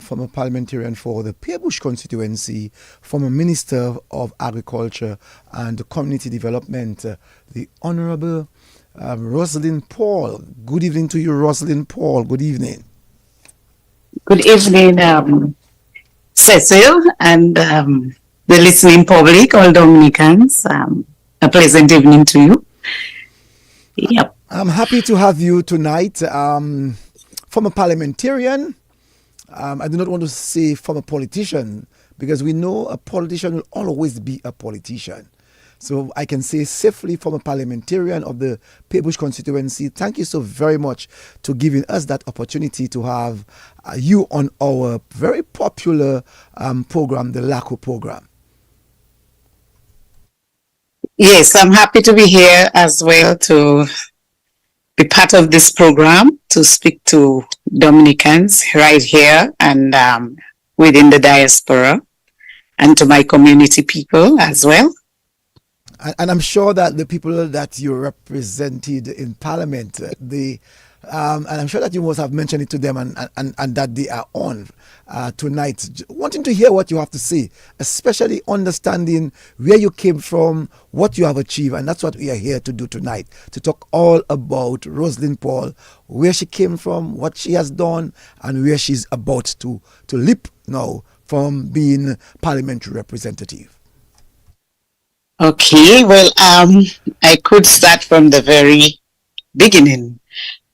former parliamentarian for the Peerbush constituency, former Minister of Agriculture and Community Development, the Honorable Roselyn Paul. Good evening to you, Roselyn Paul. Good evening. Good evening, Cecil, and the listening public, all Dominicans. A pleasant evening to you. Yep. I'm happy to have you tonight. Former parliamentarian. I do not want to say former politician because we know a politician will always be a politician. So I can say safely former parliamentarian of the Peerbush constituency. Thank you so very much to giving us that opportunity to have you on our very popular program, the Lakou program. Yes, I'm happy to be here as well to be part of this program to speak to Dominicans right here and within the diaspora and to my community people as well. And I'm sure that the people that you represented in Parliament, and I'm sure that you must have mentioned it to them and that they are on tonight, wanting to hear what you have to say, especially understanding where you came from, what you have achieved. And that's what we are here to do tonight, to talk all about Roselyn Paul, where she came from, what she has done, and where she's about to leap now from being parliamentary representative. Okay, well, I could start from the very beginning.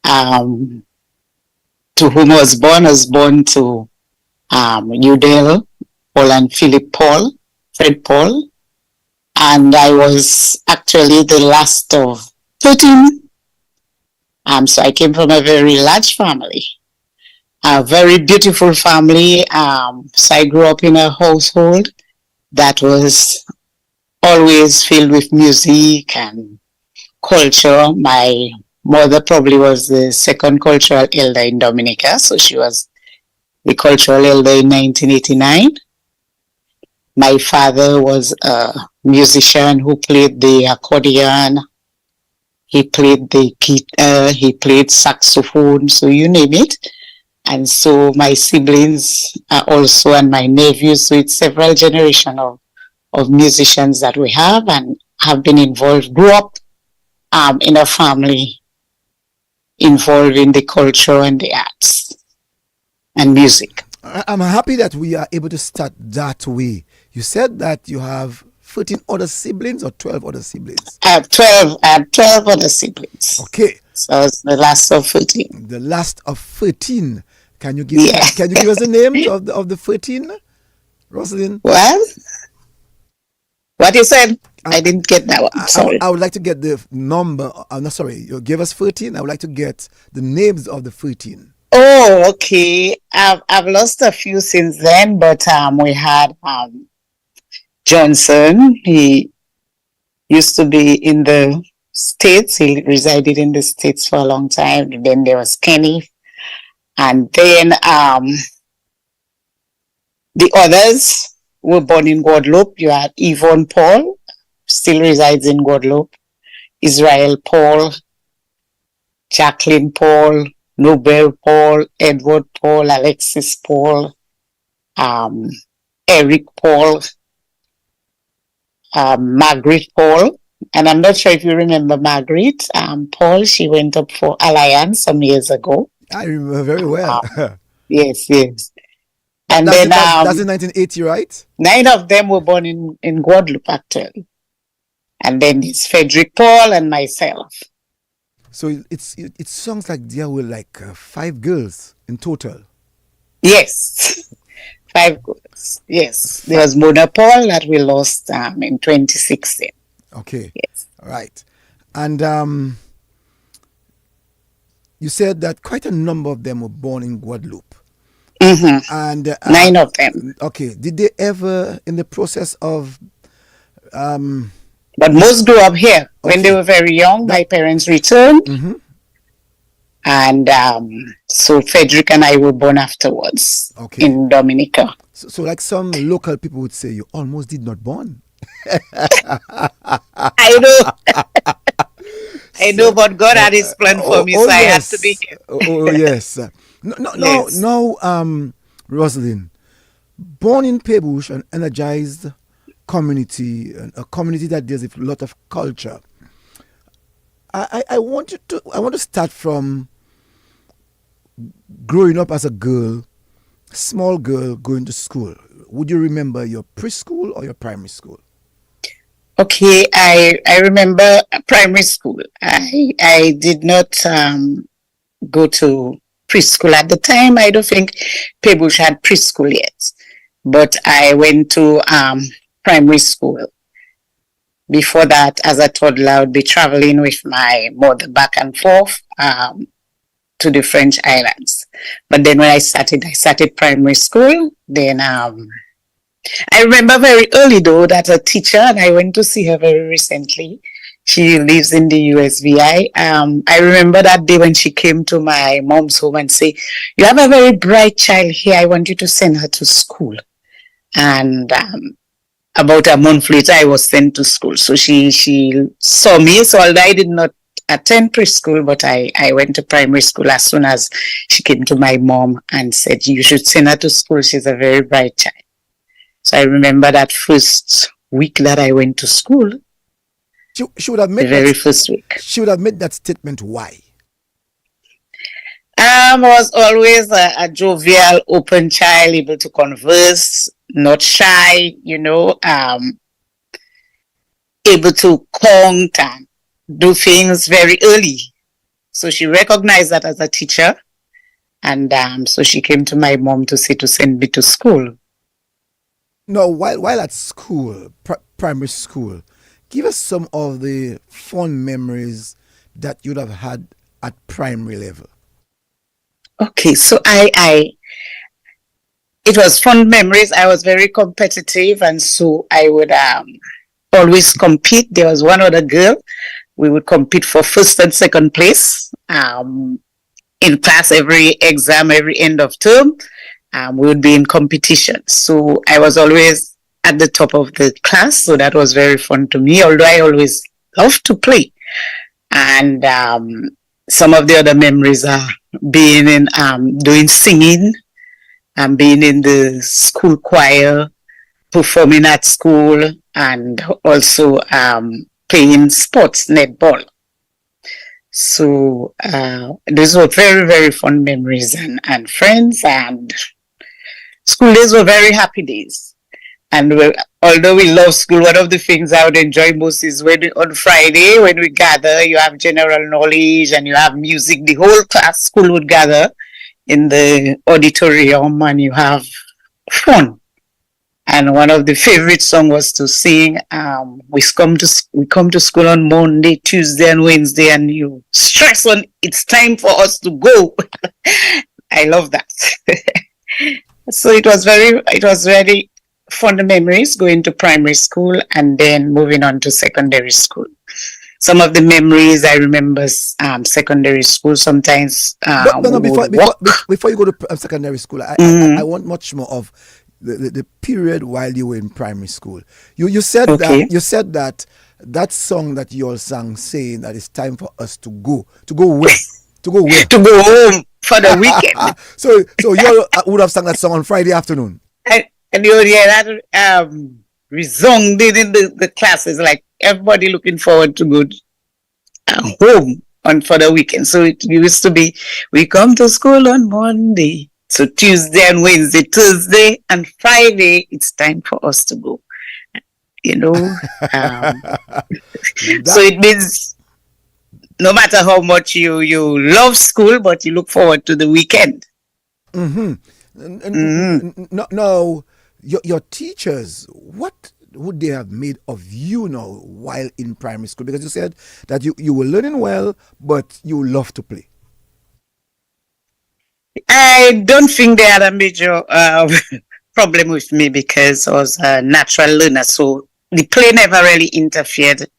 To whom I was born to Udell Paul and Philip Paul, Fred Paul, and I was actually the last of 13. So I came from a very large family, a very beautiful family. So I grew up in a household that was always filled with music and culture. My mother probably was the second cultural elder in Dominica, so she was the cultural elder in 1989. My father was a musician who played the accordion, he played the guitar, he played saxophone, so you name it. And so my siblings are also, and my nephews, so it's several generations of musicians that we have and have been involved, grew up in a family involved in the culture and the arts and music. I'm happy that we are able to start that way. You said that you have 13 other siblings or 12 other siblings? I have 12 other siblings. Okay. So it's the last of 13. The last of 13. Can you give us the names of the 13, Roslin? What you said? I didn't get that one. Sorry. I would like to get the number. No, sorry. You gave us 13. I would like to get the names of the 13. Oh, okay. I've lost a few since then, but we had Johnson. He used to be in the States. He resided in the States for a long time. Then there was Kenny. And then the others were born in Guadeloupe. You had Yvonne Paul, still resides in Guadeloupe. Israel Paul, Jacqueline Paul, Nobel Paul, Edward Paul, Alexis Paul, Eric Paul, Margaret Paul. And I'm not sure if you remember Margaret Paul. She went up for Alliance some years ago. I remember very well. Yes. And that's in 1980, right? 9 of them were born in Guadeloupe, actually. And then it's Frederick Paul and myself. So it sounds like there were like 5 girls in total. Yes, 5 girls. Yes, there was Mona Paul that we lost in 2016. Okay. Yes. Right. And you said that quite a number of them were born in Guadeloupe. Mm-hmm. And 9 of them. Okay. Did they ever, in the process of but most grew up here. When they were very young, my parents returned. Mm-hmm. And so Frederick and I were born afterwards in Dominica. So like some local people would say, you almost did not born. I know. I know, but God had his plan for me, so I had to be here. Yes. Yes. Roslyn, born in Pebush, an energized community, a community that deals with a lot of culture. I want to start from growing up as a girl, small girl going to school. Would you remember your preschool or your primary school? Okay, I remember primary school. I did not go to preschool at the time. I don't think Pebush had preschool yet, but I went to primary school. Before that, as a toddler, I would be traveling with my mother back and forth to the French islands. But then when I started primary school. Then I remember very early though that a teacher, and I went to see her very recently. She lives in the USVI. I remember that day when she came to my mom's home and say, "You have a very bright child here. I want you to send her to school." And about a month later, I was sent to school. So she saw me. So although I did not attend preschool, but I went to primary school as soon as she came to my mom and said, "You should send her to school. She's a very bright child." So I remember that first week that I went to school. She would have made the very first week. She would have made that statement. Why? I was always a jovial, open child, able to converse, not shy, able to count and do things very early. So she recognized that as a teacher. And so she came to my mom to send me to school. No, while at school, primary school, give us some of the fun memories that you'd have had at primary level. Okay, so it was fun memories. I was very competitive, and so I would always compete. There was one other girl. We would compete for first and second place in class. Every exam, every end of term, we would be in competition. So I was always at the top of the class. So that was very fun to me, although I always loved to play. And some of the other memories are being in doing singing and being in the school choir, performing at school, and also playing sports, netball. So these were very, very fun memories and friends, and school days were very happy days. And although we love school, one of the things I would enjoy most is on Friday, when we gather, you have general knowledge and you have music. The whole class school would gather in the auditorium and you have fun. And one of the favorite songs was to sing. We come to school on Monday, Tuesday, and Wednesday, and you stress on it's time for us to go. I love that. So it was very fond memories going to primary school and then moving on to secondary school. Some of the memories I remember secondary school sometimes. Before you go to secondary school, I want much more of the period while you were in primary school. You said that song that you all sang, saying that it's time for us to go where? To go where? To go home for the weekend. So you all would have sung that song on Friday afternoon. And you hear that resounded in the classes, like everybody looking forward to go home for the weekend. So it used to be, we come to school on Monday, so Tuesday and Wednesday, Thursday and Friday, it's time for us to go. So it means no matter how much you love school, but you look forward to the weekend. No. Your teachers, what would they have made of you now while in primary school? Because you said that you were learning well, but you love to play. I don't think they had a major problem with me because I was a natural learner. So the play never really interfered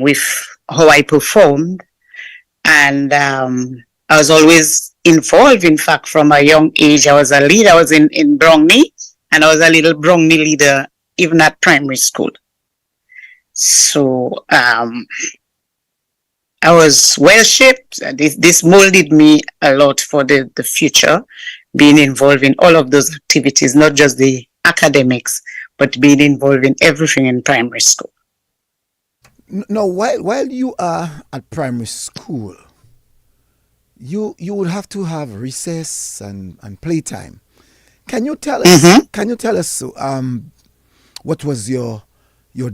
with how I performed. And I was always involved. In fact, from a young age, I was a leader. I was in Brownie. And I was a little Brownie leader, even at primary school. So I was well shaped. This molded me a lot for the future, being involved in all of those activities, not just the academics, but being involved in everything in primary school. Now, while you are at primary school, you would have to have recess and playtime. Can you tell us? Mm-hmm. Can you tell us what was your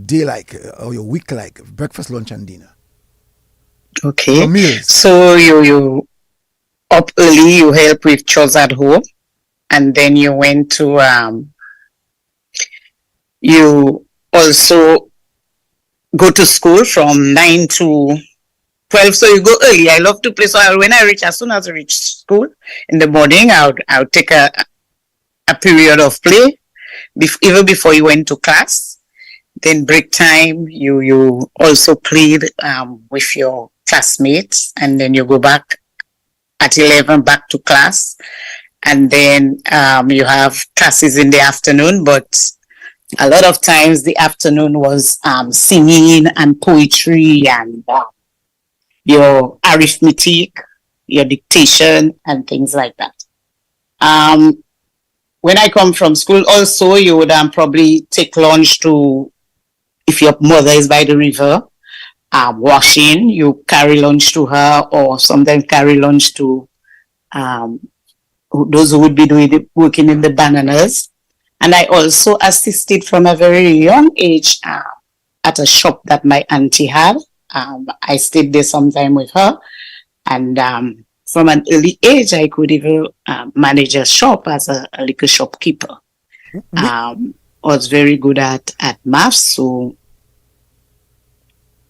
day like or your week like? Breakfast, lunch, and dinner. Your Okay. meals. So you up early, you help with chores at home, and then you went to you also go to school from 9 to 12. So you go early. I love to play. So when I reach, as soon as I reach school in the morning, I would take a period of play, even before you went to class. Then break time, you also played with your classmates, and then you go back at 11 back to class, and then you have classes in the afternoon. But a lot of times the afternoon was singing and poetry and your arithmetic, your dictation, and things like that. When I come from school, also you would probably take lunch to, if your mother is by the river, washing, you carry lunch to her, or sometimes carry lunch to those who would be working in the bananas. And I also assisted from a very young age at a shop that my auntie had. I stayed there sometime with her, and from an early age, I could even manage a shop as a liquor shopkeeper. Was very good at maths, so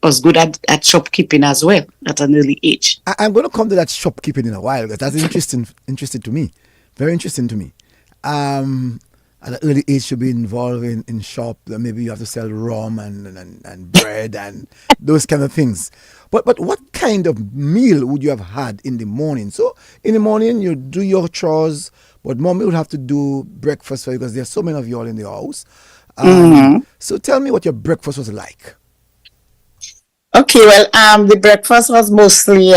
was good at shopkeeping as well at an early age. I'm going to come to that shopkeeping in a while because that's interesting to me, very interesting to me. At an early age, to be involved in shop, maybe you have to sell rum and bread and those kind of things. But what kind of meal would you have had in the morning? So in the morning, you do your chores, but mommy would have to do breakfast for you because there's so many of you all in the house. So tell me what your breakfast was like. Okay, well, the breakfast was mostly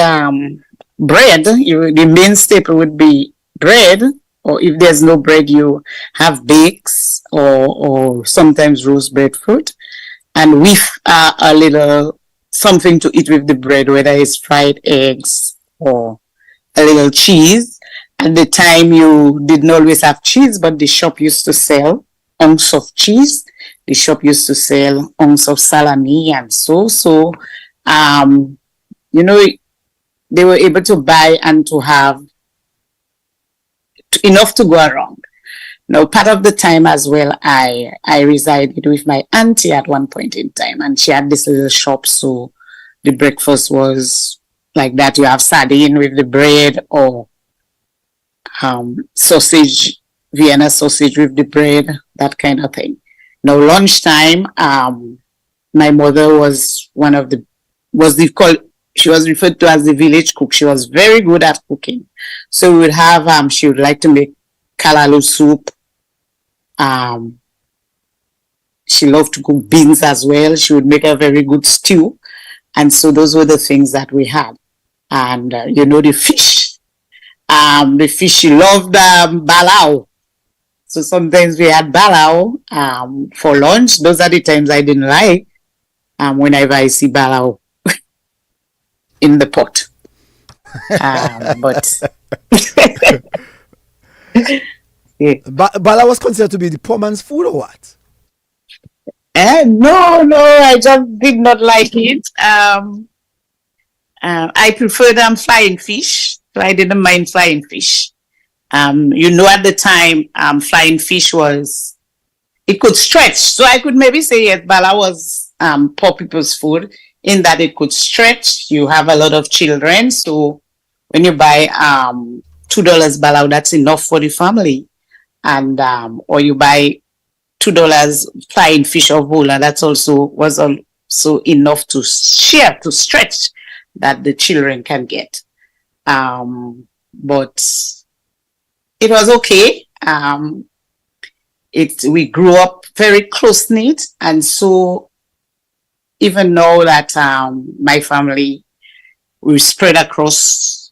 bread. The main staple would be bread, or if there's no bread, you have bakes or sometimes roast breadfruit, and with a little something to eat with the bread, whether it's fried eggs or a little cheese. At the time, you didn't always have cheese, but the shop used to sell ounce of cheese. The shop used to sell ounce of salami, and so you know, they were able to buy and to have enough to go around. Now, part of the time as well, I resided with my auntie at one point in time, and she had this little shop, so the breakfast was like that. You have sardine with the bread, or sausage, Vienna sausage with the bread, that kind of thing. Now, lunchtime, my mother was she was referred to as the village cook. She was very good at cooking. So we would have, she would like to make kalalu soup. She loved to cook beans as well. She would make a very good stew. And so those were the things that we had. And, the fish. She loved balao. So sometimes we had balao for lunch. Those are the times I didn't like whenever I see balao in the pot. But yeah. Bala was considered to be the poor man's food or what? No, I just did not like it. I preferred flying fish, so I didn't mind flying fish. At the time, flying fish it could stretch. So I could maybe say yes, Bala was poor people's food in that it could stretch. You have a lot of children, so when you buy $2 Bala, that's enough for the family. And or you buy $2 flying fish or whole, and that's was also enough to share, to stretch, that the children can get. But it was okay. We grew up very close knit, and so even now that my family we're spread across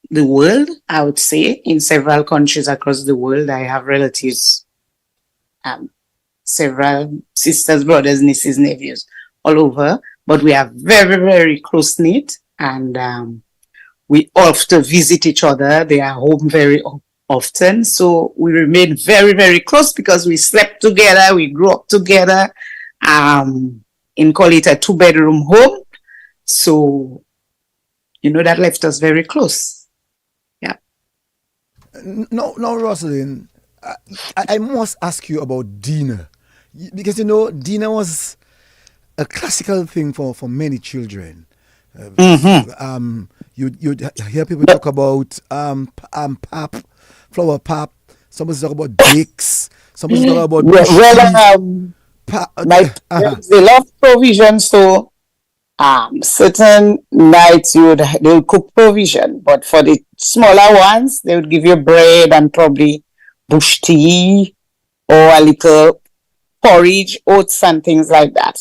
the world, I would say, in several countries across the world. I have relatives, several sisters, brothers, nieces, nephews all over, but we are very, very close knit, and we often visit each other. They are home very often, so we remain very, very close because we slept together, we grew up together, in call it a 2-bedroom home. So, that left us very close. Yeah. No, Roselyn, I must ask you about dinner. Because, dinner was a classical thing for many children. You'd hear people talk about pap, flour pap. Somebody talk about bakes. Somebody talk about like they love provision, so certain nights they would cook provision, but for the smaller ones, they would give you bread and probably bush tea or a little porridge, oats and things like that.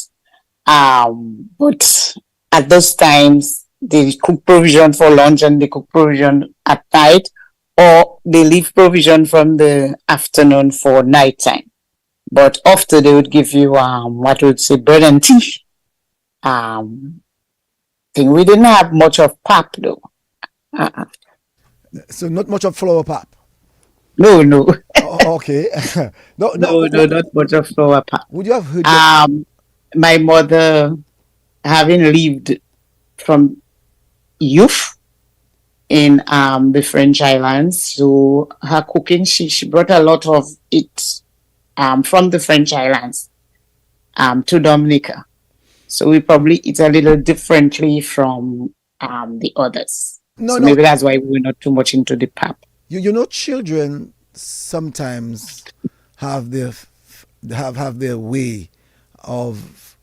But at those times, they cook provision for lunch and they cook provision at night, or they leave provision from the afternoon for nighttime. But after they would give you what would say bread and tea. Thing we didn't have much of pap though. So not much of flour pap. No. Okay. No, not much of flour pap. Would you have heard? My mother, having lived from youth in the French Islands, so her cooking, she brought a lot of it from the French Islands to Dominica. So we probably eat a little differently from the others. Maybe that's why we're not too much into the pap. Children sometimes have their way of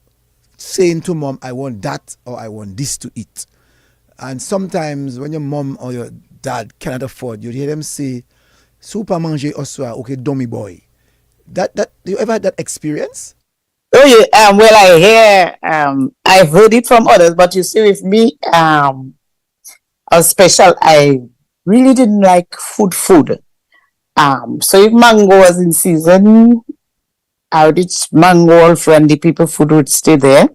saying to mom, I want that or I want this to eat. And sometimes when your mom or your dad cannot afford, you hear them say, "Super manger oswa, okay, dummy boy." That do you ever had that experience? Oh yeah, well I hear I've heard it from others, but you see with me, I was special. I really didn't like food. So if mango was in season, I would eat mango all friendly people, food would stay there.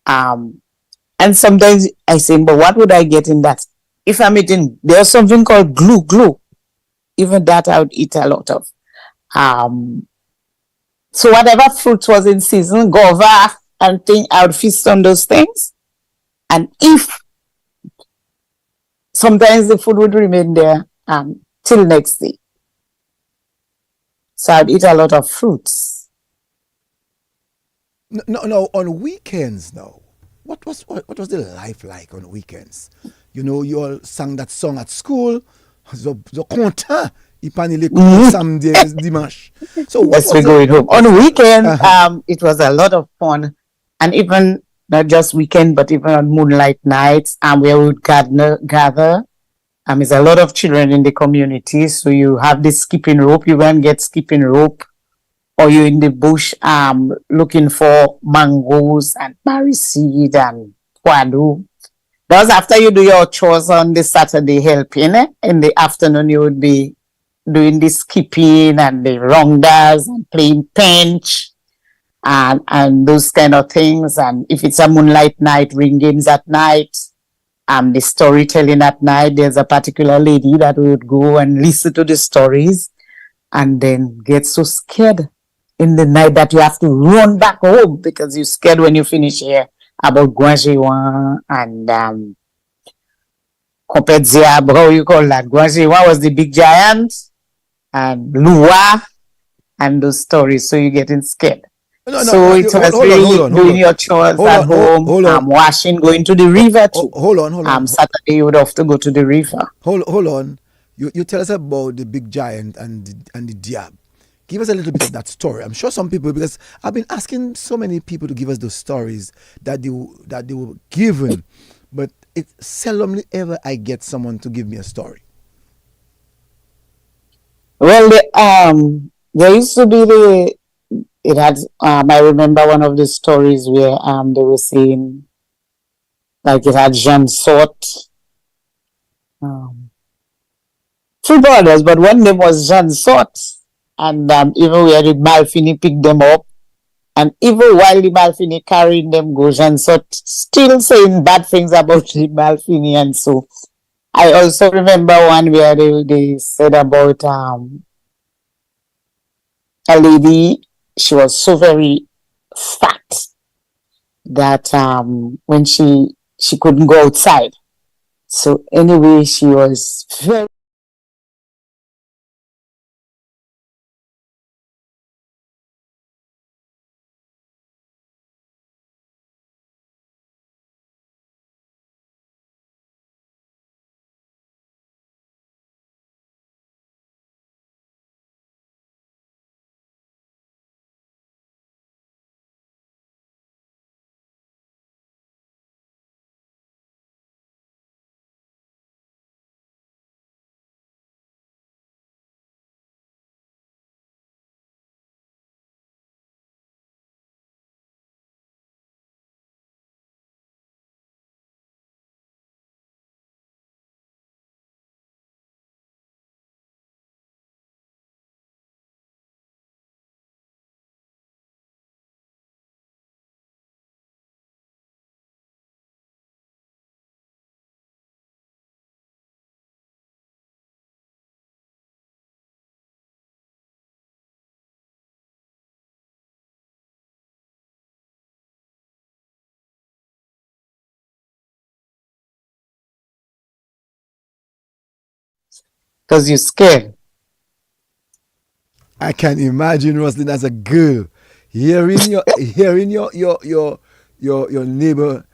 And sometimes I say, but what would I get in that? If I'm eating, there's something called glue. Even that I would eat a lot of. So whatever fruit was in season, guava and thing, I would feast on those things. And if sometimes the food would remain there till next day. So I'd eat a lot of fruits. No, on weekends now. What was the life like on weekends? You all sang that song at school. So content. Samedi, dimanche. So yes, we're going home. On weekend, it was a lot of fun. And even not just weekend, but even on moonlight nights, where we would gather. There's a lot of children in the community. So you have this skipping rope. You go and get skipping rope. Or you're in the bush looking for mangoes and berry seed and quadu. That was after you do your chores on the Saturday helping. In the afternoon, you would be doing the skipping and the rondas and playing pinch and those kind of things. And if it's a moonlight night, ring games at night, the storytelling at night, there's a particular lady that would go and listen to the stories and then get so scared in the night that you have to run back home because you're scared when you finish here about Guanjewan and Kompedzia, how you call that? Guanjewan was the big giant, and Lua, and those stories. So you're getting scared. So it was really doing your chores at home, washing, going to the river too. Hold on. Saturday you would have to go to the river. Hold on. You tell us about the big giant and the diab. Give us a little bit of that story. I'm sure some people, because I've been asking so many people to give us those stories that they were given, but it's seldomly ever I get someone to give me a story. Well, there used to be I remember one of the stories where they were saying Like it had Jean Sort. Two brothers, but one name was Jean Sort. And even we had the Malfini pick them up. And even while the Malfini carrying them go, Jean Sort still saying bad things about the Malfini. And so I also remember one where they said about a lady, she was so very fat that when she couldn't go outside. So anyway, she was very because you're scared. I can imagine Roslyn as a girl hearing your neighbor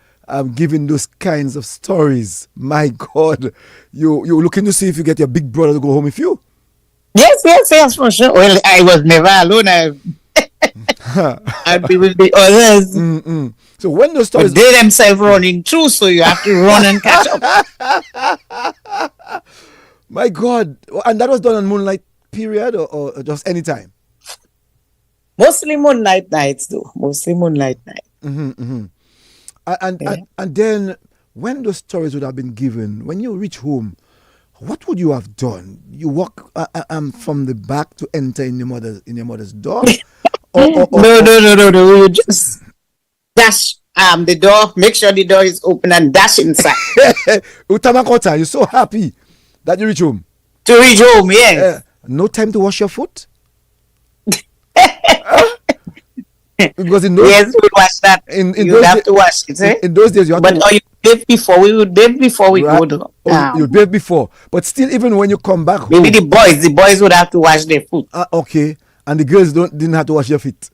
giving those kinds of stories. My God, you're looking to see if you get your big brother to go home with you. Yes, for sure. Well, I was never alone. I'd be with the others. Mm-mm. So when those stories, but they themselves running through, so you have to run and catch up. My God, and that was done on moonlight period or just any time? Mostly moonlight nights, though. Mostly moonlight night. Mm-hmm. And then when those stories would have been given, when you reach home, what would you have done? You walk from the back to enter in your mother's door? No. We would just dash the door, make sure the door is open and dash inside. Utamakota, you're so happy that you reach home. To reach home, yes. No time to wash your foot? Because in those, yes, we wash that. You have to wash it. In those days, you have to. But you bathe before. We would bathe before we right. go. You bathe before, but still, even when you come back home, maybe the boys would have to wash their foot. Okay, and the girls didn't have to wash their feet.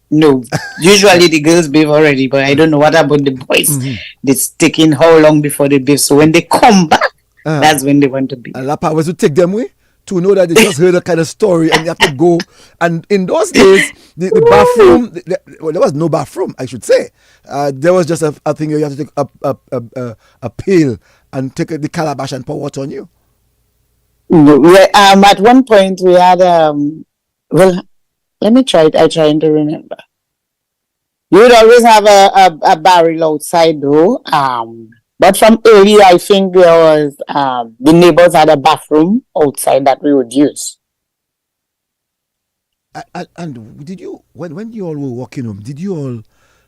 No, usually the girls bathe already, but I don't know what about the boys. Mm-hmm. It's taking how long before they bathe. So when they come back, that's when they want to bathe. And Lapa was to take them away to know that they just heard a kind of story and you have to go. And in those days, the bathroom, there was no bathroom, I should say. There was just a thing you have to take a pail and take the calabash and pour water on you. At one point we had, let me try it. I'm trying to remember. You would always have a barrel outside though. But from early, I think there was, the neighbors had a bathroom outside that we would use. And did you, when you all were walking home, did you all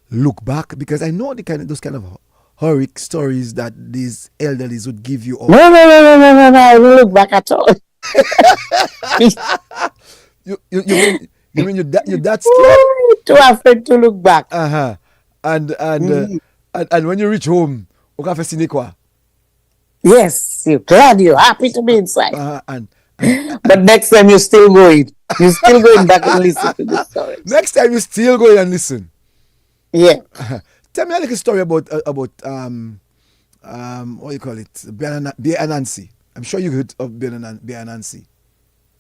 look back? Because I know those kind of horrific stories that these elderlies would give you all. No, I didn't look back at all. You mean you're that scared? Too afraid to look back. And when you reach home, yes, you're glad, you're happy to be inside. But next time you're still going. You're still going back and listen to the stories. Next time you're still going and listen. Yeah. Tell me a little story about what do you call it? Bear Anansi. I'm sure you heard of Bear Anansi.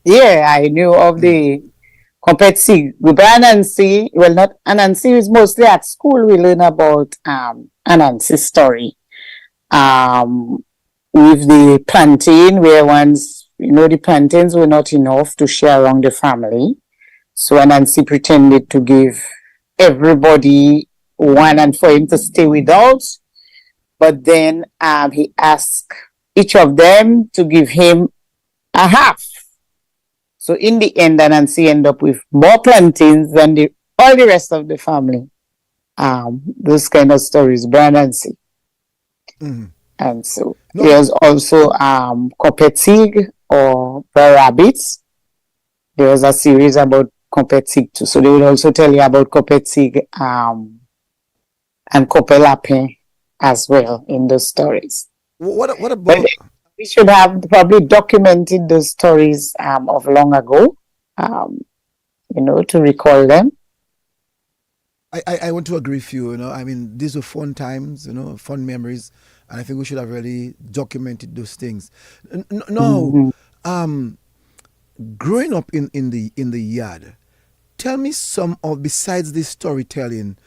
Yeah, I knew of the competition. With Anansi, well, not Anansi, is mostly at school. We learn about Anansi's story. With the plantain, where once, the plantains were not enough to share around the family. So Anansi pretended to give everybody one and for him to stay without. but then he asked each of them to give him a half. So in the end, Nancy ended up with more plantains than all the rest of the family. Those kind of stories, Nancy. Mhm. And so No, there's also Copetig or the rabbits. There was a series about Copetig too. So they would also tell you about Copetig and Copelapin as well in those stories. what But about? we should have probably documented those stories of long ago, to recall them. I want to agree with you. I mean, these were fun times. Fun memories, and I think we should have really documented those things. No, Mhm. growing up in the yard, tell me some of besides this storytelling.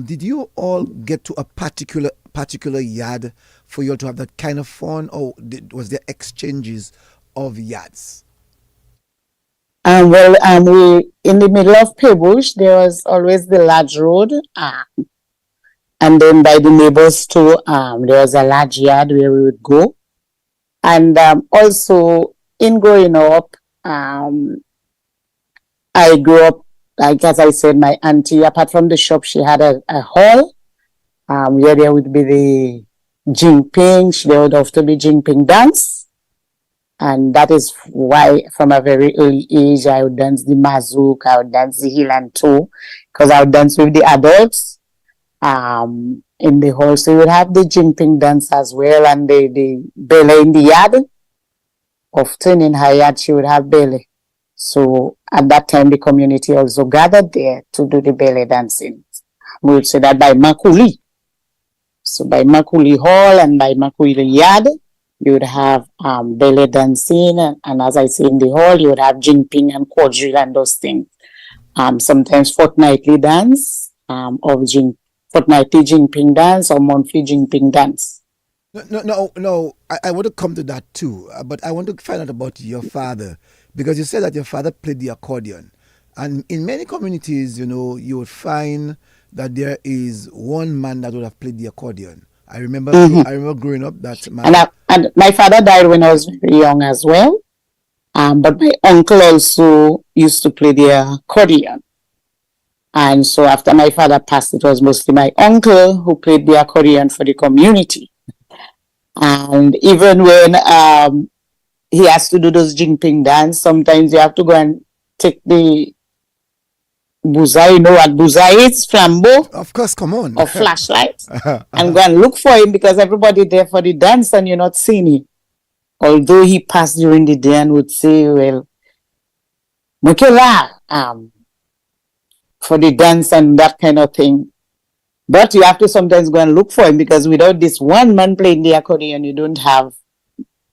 Did you all get to a particular yard for you all to have that kind of fun, or was there exchanges of yards? We in the middle of Pebush, there was always the large road, and then by the neighbors too, there was a large yard where we would go. And also in growing up, I grew up, like as I said, my auntie, apart from the shop, she had a hall where there would be the Jingping, there would have to be Jingping dance. And that is why from a very early age, I would dance the mazouk, I would dance the hilan too, because I would dance with the adults in the hall. So we would have the Jingping dance as well, and the belly in the yard. Often in her yard, she would have belly. So at that time, the community also gathered there to do the belly dancing. We would say that by Makuli. So by Makuli Hall and by Makuli Yard, you would have belly dancing. And as I say, in the hall, you would have Jingping and quadrille and those things. Sometimes fortnightly dance, or fortnightly Jingping dance or monthly Jingping dance. No. I want to come to that too, but I want to find out about your father because you said that your father played the accordion, and in many communities, you would find that there is one man that would have played the accordion. I remember, Mm-hmm. I remember growing up that And my father died when I was very young as well. But my uncle also used to play the accordion. And so after my father passed, it was mostly my uncle who played the accordion for the community. And even when he has to do those Jingping dance, sometimes you have to go and take the buza, you know what buza is, flambeau of course, come on. or flashlight, and go and look for him because everybody there for the dance and you're not seeing him. Although he passed during the day and would say, well, Mukela, for the dance and that kind of thing. But you have to sometimes go and look for him because without this one man playing the accordion, you don't have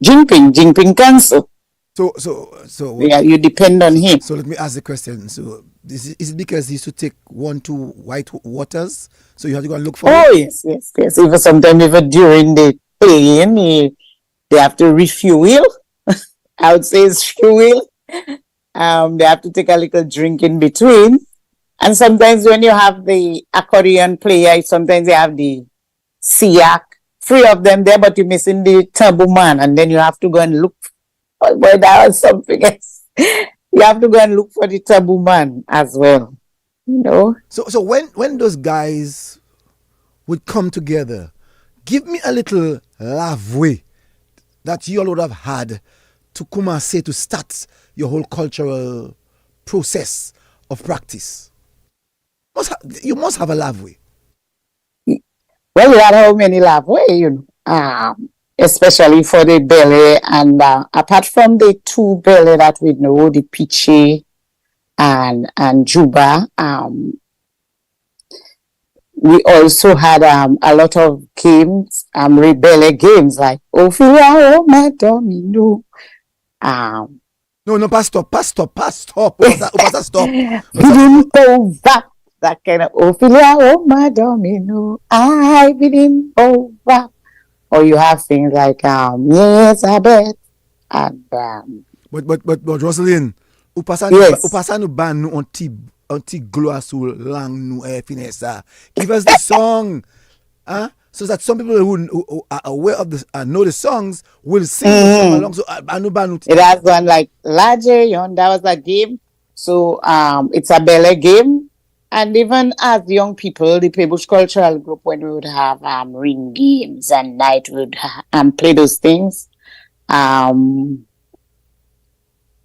Jingping cancel. So Yeah, you depend on him. So let me ask the question. So is it because he used to take 1-2 white waters? So you have to go and look for him? Oh, yes. Even sometimes even during the playing, they have to refuel. I would say it's fuel. They have to take a little drink in between. And sometimes when you have the accordion player, sometimes they have the siak, 3 of them there, but you're missing the taboo man. And then you have to go and look. Oh, boy, that was something else. You have to go and look for the taboo man as well. So when those guys would come together, give me a little lavwe that you all would have had to come and say to start your whole cultural process of practice. You must have a lavwe. Well, we had how many love way, especially for the belly. And apart from the 2 belly that we know, the piche and juba, we also had a lot of games, rebellion games like Ophelia, oh my domino. No, pass stop. Upasa stop. Bidin over. That kind of Ophelia, oh my domino. I bidin over. Or you have things like yes, I bet. And But Roselyn, yes. upasa no ban no anti gloire sur lang nou finessa. Give us the song. Huh? So that some people who are aware of this and know the songs will sing the song along. So It has one like Laje Yon, that was a game. So it's a ballet game. And even as young people, the Pebush Cultural Group, when we would have ring games and night, we would play those things. The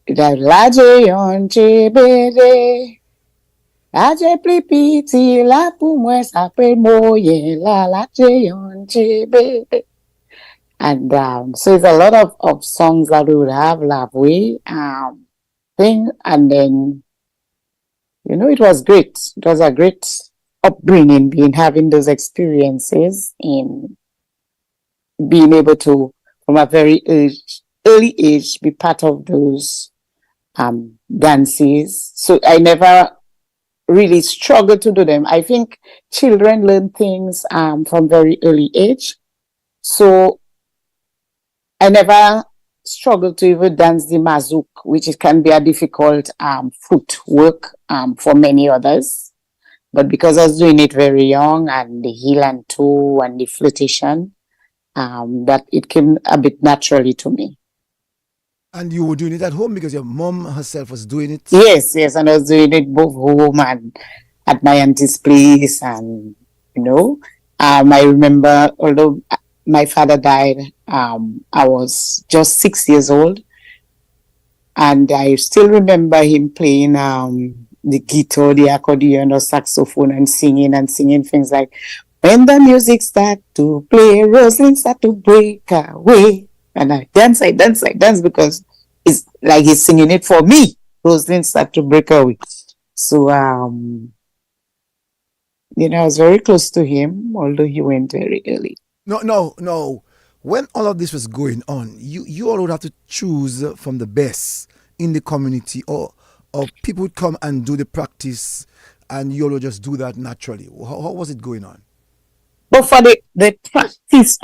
Laje Yon Chebere, Laje Plipiti, La Pumwe Sape Moye, La Laje Yon Chebere. And so it's a lot of songs that we would have, Lavwe, thing. And then, it was great. It was a great upbringing, having those experiences in being able to, from a very early age, be part of those dances. So I never really struggled to do them. I think children learn things from very early age. So I never struggled to even dance the mazouk, which can be a difficult footwork for many others. But because I was doing it very young, and the heel and toe and the flirtation, that it came a bit naturally to me. And you were doing it at home because your mom herself was doing it? Yes, and I was doing it both home and at my auntie's place. And, I remember, although my father died, I was just 6 years old, and I still remember him playing the guitar, the accordion, or saxophone, and singing things like, when the music start to play, Roslin start to break away, and I dance because it's like he's singing it for me. Roslin start to break away. So I was very close to him, although he went very early. No. When all of this was going on, you all would have to choose from the best in the community, or people would come and do the practice, and you all would just do that naturally. How was it going on? But for the practice,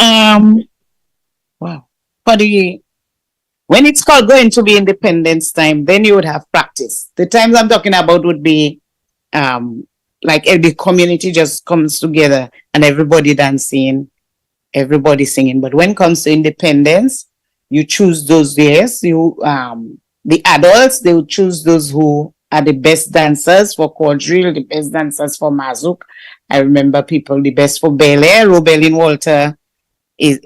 when it's called going to be Independence time, then you would have practice. The times I'm talking about would be like the community just comes together and everybody dancing, everybody singing. But when it comes to independence, you choose those years. The adults, they will choose those who are the best dancers for quadrille, the best dancers for mazouk. I remember people the best for ballet. Roselyn Walter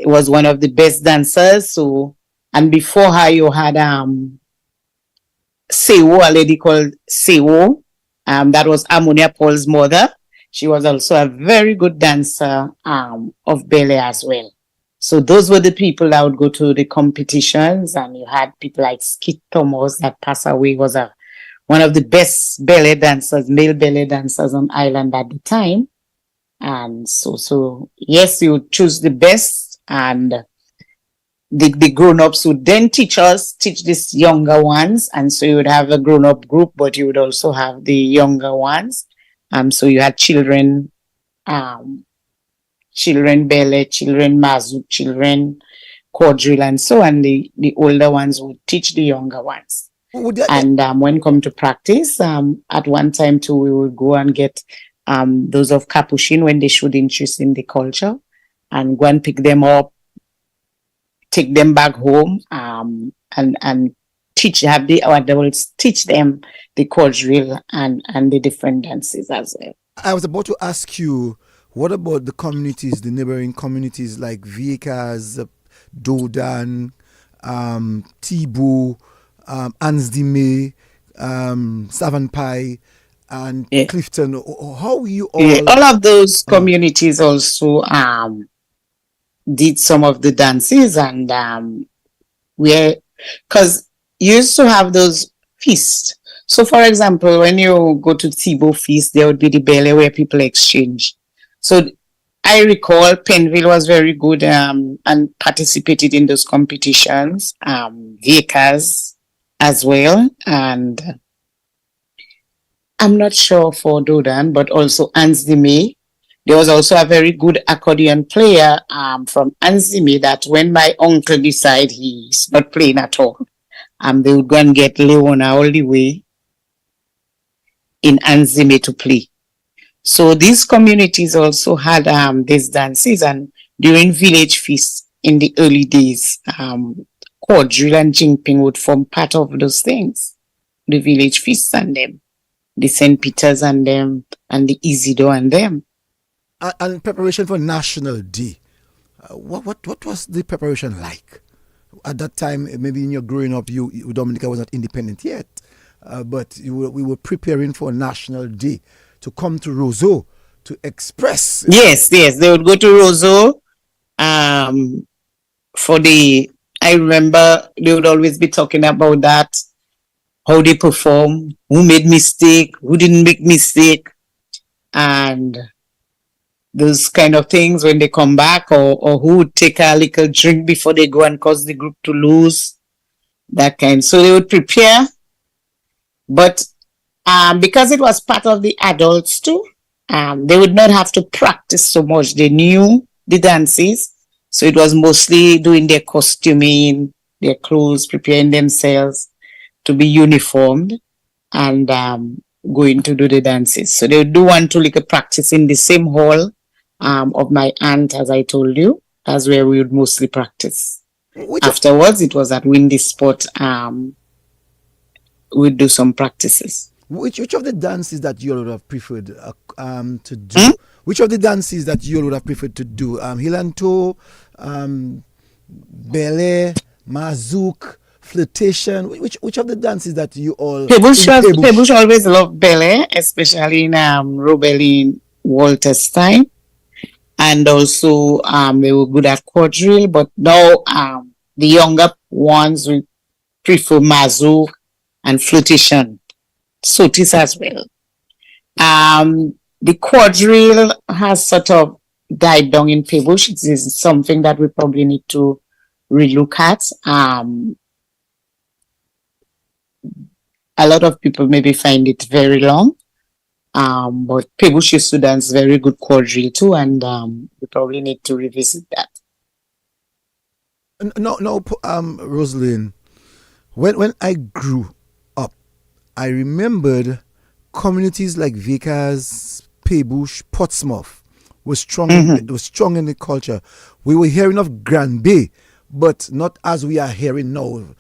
was one of the best dancers. So, and before her, you had Sewo, a lady called Sewo. That was Ammonia Paul's mother. She was also a very good dancer of ballet as well. So those were the people that would go to the competitions, and you had people like Skit Thomas that passed away, was one of the best ballet dancers, male ballet dancers on island at the time. And so yes, you would choose the best, and the grown-ups would then teach these younger ones. And so you would have a grown-up group, but you would also have the younger ones. So you had children ballet, children mazouk, children quadrille, and so on. The older ones would teach the younger ones. And when come to practice, at one time too, we would go and get those of Capuchin when they showed interest in the culture, and go and pick them up, take them back home, and have the adults teach them the quadrille and the different dances as well. I was about to ask you, what about the communities, the neighboring communities like Viekas, Dodan, Tibu, Ansdime, Savanpai, and Clifton? How you all? Yeah, all of those communities also did some of the dances, and because you used to have those feasts. So, for example, when you go to Tibo feast, there would be the ballet where people exchange. So I recall Penville was very good and participated in those competitions, Viekas as well. And I'm not sure for Dodan, but also Ansdime. There was also a very good accordion player from Ansdime that when my uncle decided he's not playing at all, they would go and get Leona all the way in Ansdime to play. So these communities also had these dances, and during village feasts in the early days, quadrille and jimping would form part of those things. The village feasts and them, the St. Peter's and them, and the Isidore and them. And preparation for National Day. What was the preparation like? At that time, maybe in your growing up, Dominica was not independent yet, but we were preparing for National Day to come to Roseau to express. Yes, they would go to Roseau for the. I remember they would always be talking about that, how they perform, who made mistake, who didn't make mistake, and those kind of things when they come back, or who would take a little drink before they go and cause the group to lose, that kind. So they would prepare, but because it was part of the adults too, they would not have to practice so much. They knew the dances, so it was mostly doing their costuming, their clothes, preparing themselves to be uniformed, and going to do the dances. So they would do 1, 2 little practice in the same hall of my aunt, as I told you. That's where we would mostly practice. Afterwards, it was at Windy Spot. We'd do some practices. Which of the dances that you would have preferred to do? Which of the dances that you would have preferred to do? Heel and toe, ballet, mazouk, flirtation. Which of the dances that you all? Pebush always loved ballet, especially in Roselyn Walter's time, and also they were good at quadrille. But now the younger ones will prefer mazouk and flirtation. Sotis as well. The quadrille has sort of died down in Pebush. It is something that we probably need to relook at. A lot of people maybe find it very long, but Pebush used to dance very good quadrille too, and we probably need to revisit that. No, Roselyn, when I grew up, I remembered communities like Vickers, Pebush, Portsmouth was strong. Was strong in the culture. We were hearing of Grand Bay, but not as we are hearing now.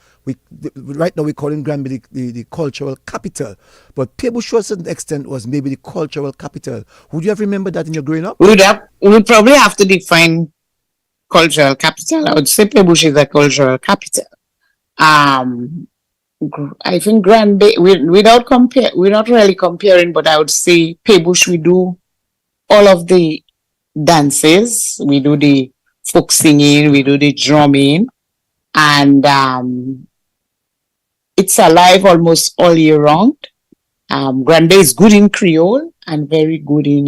Right now we're calling Grand Bay the cultural capital, but Pebush to a certain extent was maybe the cultural capital. Would you have remembered that in your growing up? We'd probably have to define cultural capital. I would say Pebush is a cultural capital. I think Grand Bay, we're not really comparing, but I would say Pebush, we do all of the dances, we do the folk singing, we do the drumming, and it's alive almost all year round. Grand Bay is good in Creole and very good in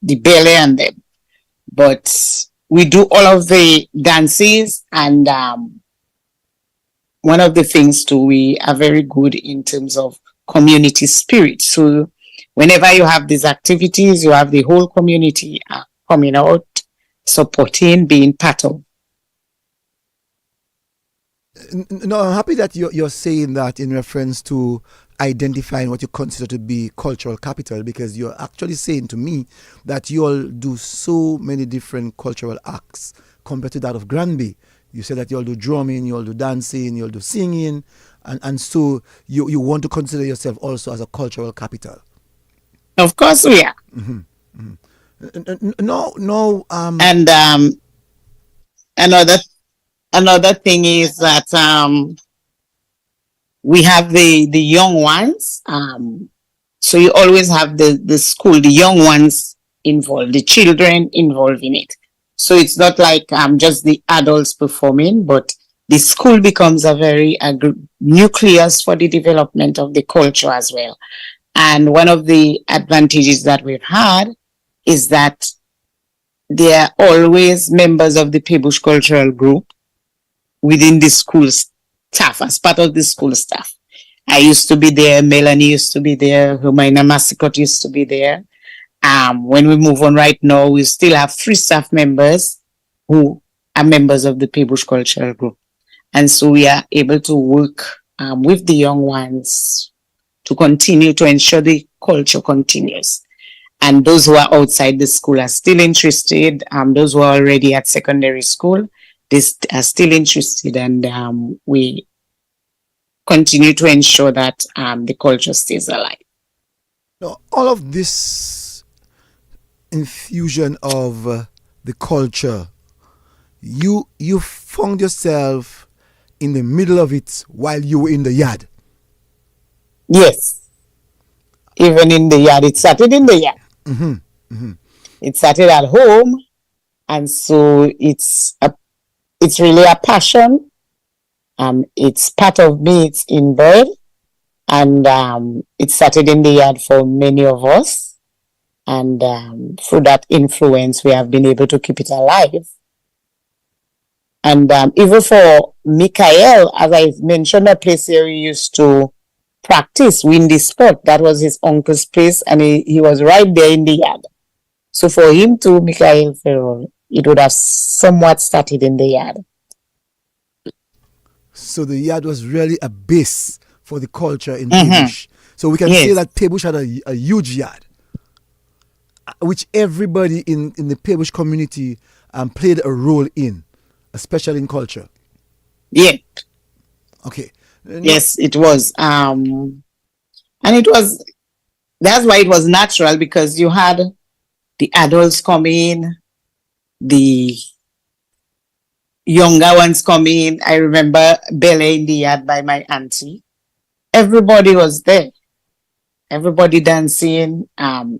the ballet and them. But we do all of the dances, and one of the things too, we are very good in terms of community spirit. So whenever you have these activities, you have the whole community coming out, supporting, being part of. No, I'm happy that you're saying that in reference to identifying what you consider to be cultural capital, because you're actually saying to me that you all do so many different cultural acts compared to that of Granby. You said that you all do drumming, you all do dancing, you all do singing, and so you want to consider yourself also as a cultural capital. Of course we are. No. And another thing is that we have the young ones. So you always have the school, the young ones involved, the children involved in it. So it's not like just the adults performing, but the school becomes a very nucleus for the development of the culture as well. And one of the advantages that we've had is that they are always members of the Pebush Cultural Group within the school staff, as part of the school staff. I used to be there, Melanie used to be there, Hermina Massicot used to be there. When we move on right now, we still have 3 staff members who are members of the Pebush Cultural Group. And so we are able to work with the young ones to continue to ensure the culture continues. And those who are outside the school are still interested. Those who are already at secondary school, they are still interested, and we continue to ensure that the culture stays alive. Now, all of this infusion of the culture, you found yourself in the middle of it while you were in the yard. Yes, even in the yard. It started in the yard. Mm-hmm. Mm-hmm. It started at home, and so it's really a passion. It's part of me. It's inbred, and it started in the yard for many of us. And through that influence, we have been able to keep it alive. And even for Mikael, as I mentioned, a place where he used to practice windy sport. That was his uncle's place, and he was right there in the yard. So for him too, Mikael Ferrell, it would have somewhat started in the yard. So the yard was really a base for the culture in Pebush. So we can say that Pebush had a huge yard, which everybody in the Pebush community played a role in, especially in culture. Yeah. Okay. Yes, it was. And that's why it was natural, because you had the adults come in, the younger ones come in. I remember ballet in the yard by my auntie. Everybody was there. Everybody dancing,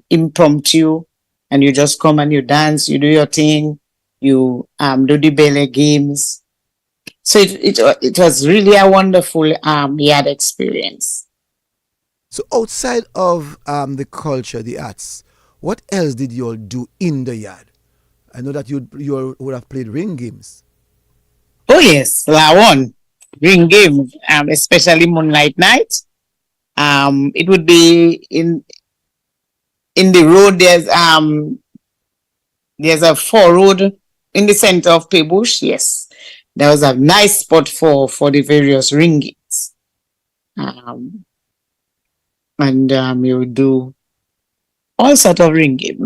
impromptu, and you just come and you dance, you do your thing, you do the ballet games. So it was really a wonderful yard experience. So outside of the culture, the arts, what else did you all do in the yard? I know that you all would have played ring games. Oh yes, Lawon, ring games, especially Moonlight Night. It would be in the road. There's a four road in the center of Pebush. Yes. There was a nice spot for the various ring games. And you would do all sort of ring game.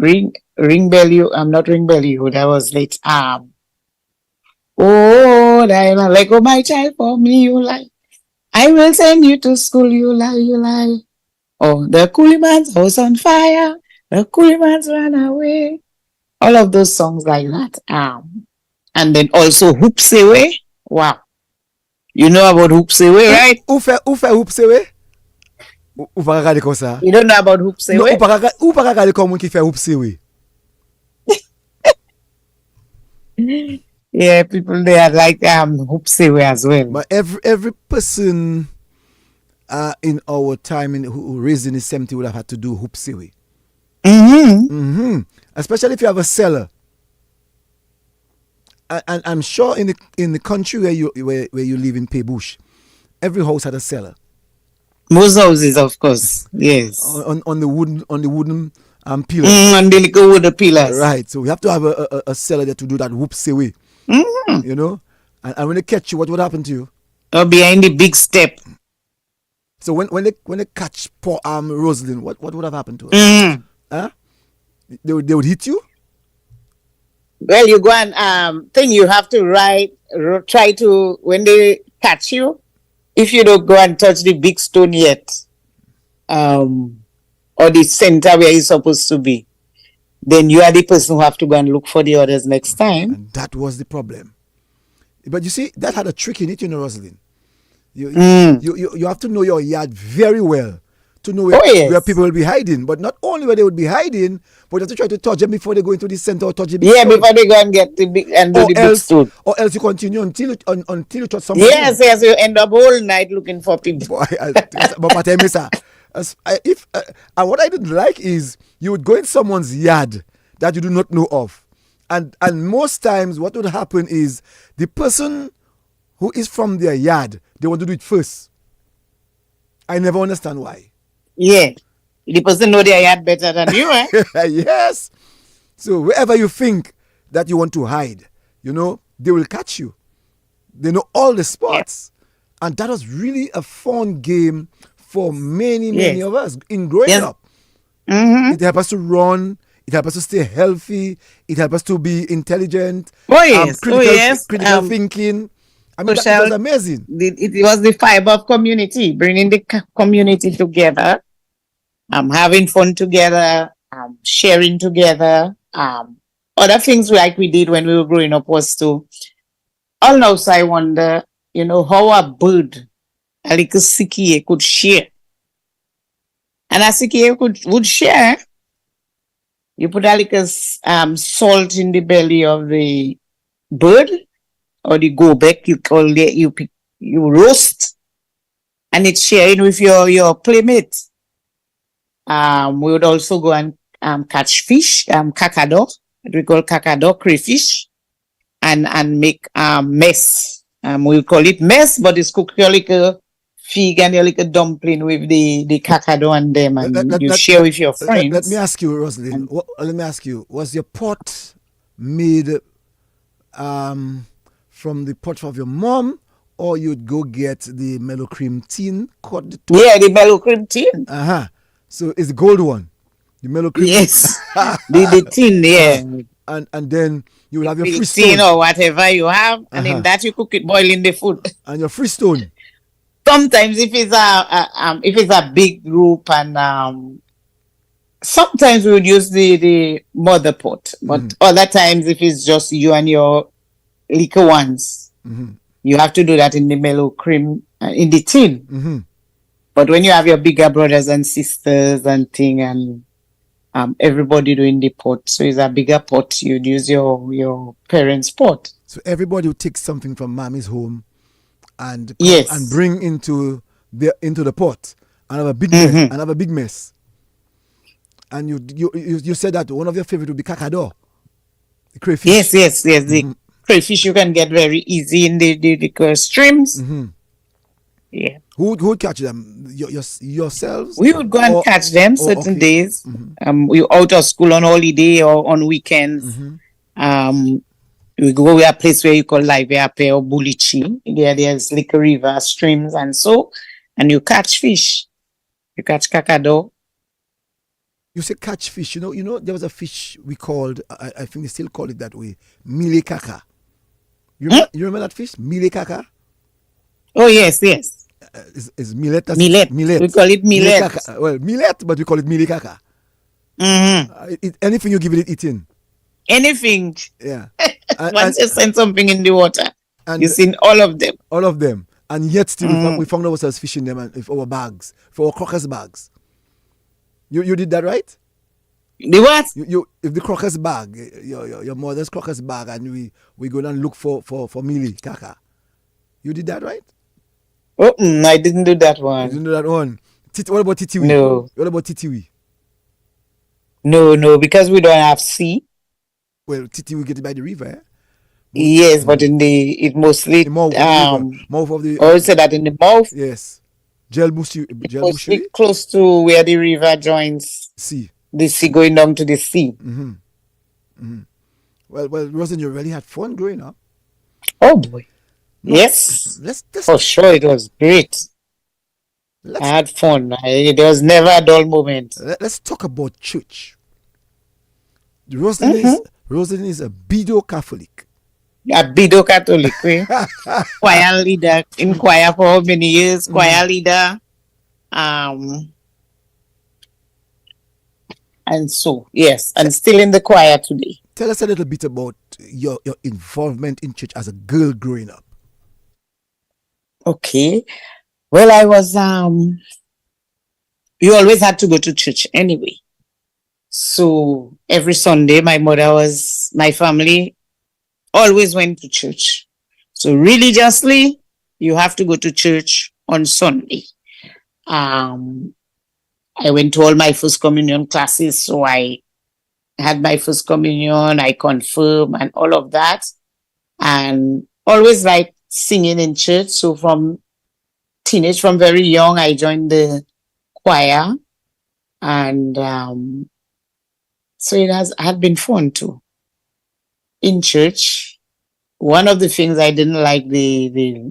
Ring bell you, not ring bell you, that was late. Oh, Diana, like, oh, my child, for me, you lie. I will send you to school, you lie, you lie. Oh, the coolie man's house on fire. The coolie man's run away. All of those songs like that. And then also Hoops Away. Wow. You know about Hoops Away, right? Où fait Hoops Away? Ou pas regarder comme ça? You don't know about Hoops Away? Non, ou pas regarder comme qui fait Hoops Away. Yeah, people there like Hoops Away as well. But every person in our time who raised in the 70s would have had to do Hoops Away. Especially if you have a cellar. And I'm sure in the country where you live in Pebush, every house had a cellar. Most houses, of course, yes. On the wooden pillars. On the little wooden pillars. Right. So we have to have a cellar there to do that whoops away. You know, and when they catch you, what would happen to you? Behind the big step. So when they catch poor Roslin, what would have happened to her? Huh? They would hit you. Well, you go and you have to try to, when they catch you, if you don't go and touch the big stone yet, or the center where you're supposed to be, then you are the person who have to go and look for the others next time. And that was the problem. But you see, that had a trick in it, you know, Roslyn. You have to know your yard very well to know where people will be hiding. But not only where they would be hiding, but you have to try to touch them before they go into the center or touch the big stone. Before they go and get the big and do the big stone. Or else you continue until you touch someone. Yes, you end up all night looking for people. But I miss her. What I didn't like is you would go in someone's yard that you do not know of. And most times what would happen is the person who is from their yard, they want to do it first. I never understand why. Yeah. The person know their yard better than you, eh? Yes. So wherever you think that you want to hide, you know, they will catch you. They know all the spots. Yeah. And that was really a fun game for many of us in growing up. Mm-hmm. It helps us to run. It helps us to stay healthy. It helps us to be intelligent. Oh yes, Critical thinking. I mean, it social. was amazing. It was the fiber of community, bringing the community together, having fun together, sharing together. Other things like we did when we were growing up was to almost, I wonder, how a bird, a little sikie, could share. And a sikie would share. You put a little salt in the belly of the bird or the go back, you roast, and it's sharing with your playmate. We would also go and catch fish, kakado, we call kakado, crayfish, and make mess. We call it mess, but it's cooked like a fig and like a dumpling with the kakado and them, and you share with your friends. Let me ask you, Roslyn. Let me ask you: was your pot made from the pot of your mom, or you'd go get the mellow cream tin? Yeah, the mellow cream tin. So it's the gold one, the mellow cream. Yes, the tin. Yeah. And then you will have your freestone or whatever you have, and in that you cook it, boiling the food. And your freestone. Sometimes if it's a big group, and sometimes we would use the mother pot, but other times if it's just you and your little ones, you have to do that in the mellow cream in the tin. But when you have your bigger brothers and sisters and thing, and everybody doing the pot, so it's a bigger pot, you'd use your parents' pot. So everybody would take something from mommy's home and bring into the pot and have a big mess, and have a big mess. And you said that one of your favorite would be kakado, the crayfish. Yes. The crayfish you can get very easy in the streams. Yeah. Who would catch them? Yourselves? We would go and catch them certain days. We out of school on holiday or on weekends. We go to a place where you call Laiveape or Bulichi. There's like a river, streams, and you catch fish. You catch kakado. You say catch fish. You know, there was a fish we called, I think they still call it that way, mile kaka. You remember that fish? Mile kaka? Oh, yes. Is millet? Millet. We call it millet. Well, millet, but we call it mile kaka. Anything you give it eating. Anything. Yeah. Once you send something in the water, you've seen all of them. All of them. And yet still we found ourselves fishing them with our bags, for our crocus bags. You did that, right? The what? You if the crocus bag, your mother's crocus bag, and we go and look for mili kaka. You did that, right? Oh, I didn't do that one. You didn't do that one. What about titiwi? No. What about titiwi? No, because we don't have sea. Well, titiwi get it by the river, eh? Yes, but it mostly the mouth of the or say that in the mouth. Yes. Mostly close to where the river joins sea. The sea going down to the sea. Well, Roslyn, you really had fun growing up. Oh boy. No, yes. For sure, it was great. I had fun. There was never a dull moment. Let's talk about church. Roslyn is a Bido Catholic. A Bido Catholic, choir leader in choir for how many years? Choir leader, and so yes, and still in the choir today. Tell us a little bit about your involvement in church as a girl growing up. Okay, well, I was you always had to go to church anyway. So every Sunday, my family always went to church. So religiously, you have to go to church on Sunday. I went to all my first communion classes, so I had my first communion, I confirmed and all of that. And always liked singing in church. So from very young, I joined the choir. And so it had been fun too. In church, one of the things I didn't like,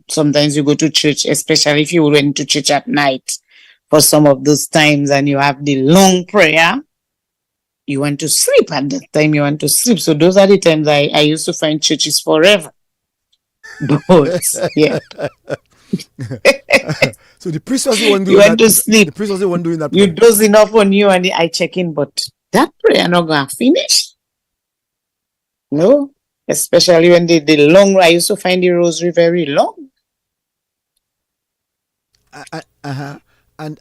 sometimes you go to church, especially if you went to church at night, for some of those times, and you have the long prayer, you want to sleep at that time, you want to sleep. So those are the times I used to find churches forever. But yeah. So the priest was the one doing You want that. to sleep. The priest was the one doing that. You doze enough on you and I check in, but that prayer not gonna finish. No. Especially when the long, I used to find the rosary very long. And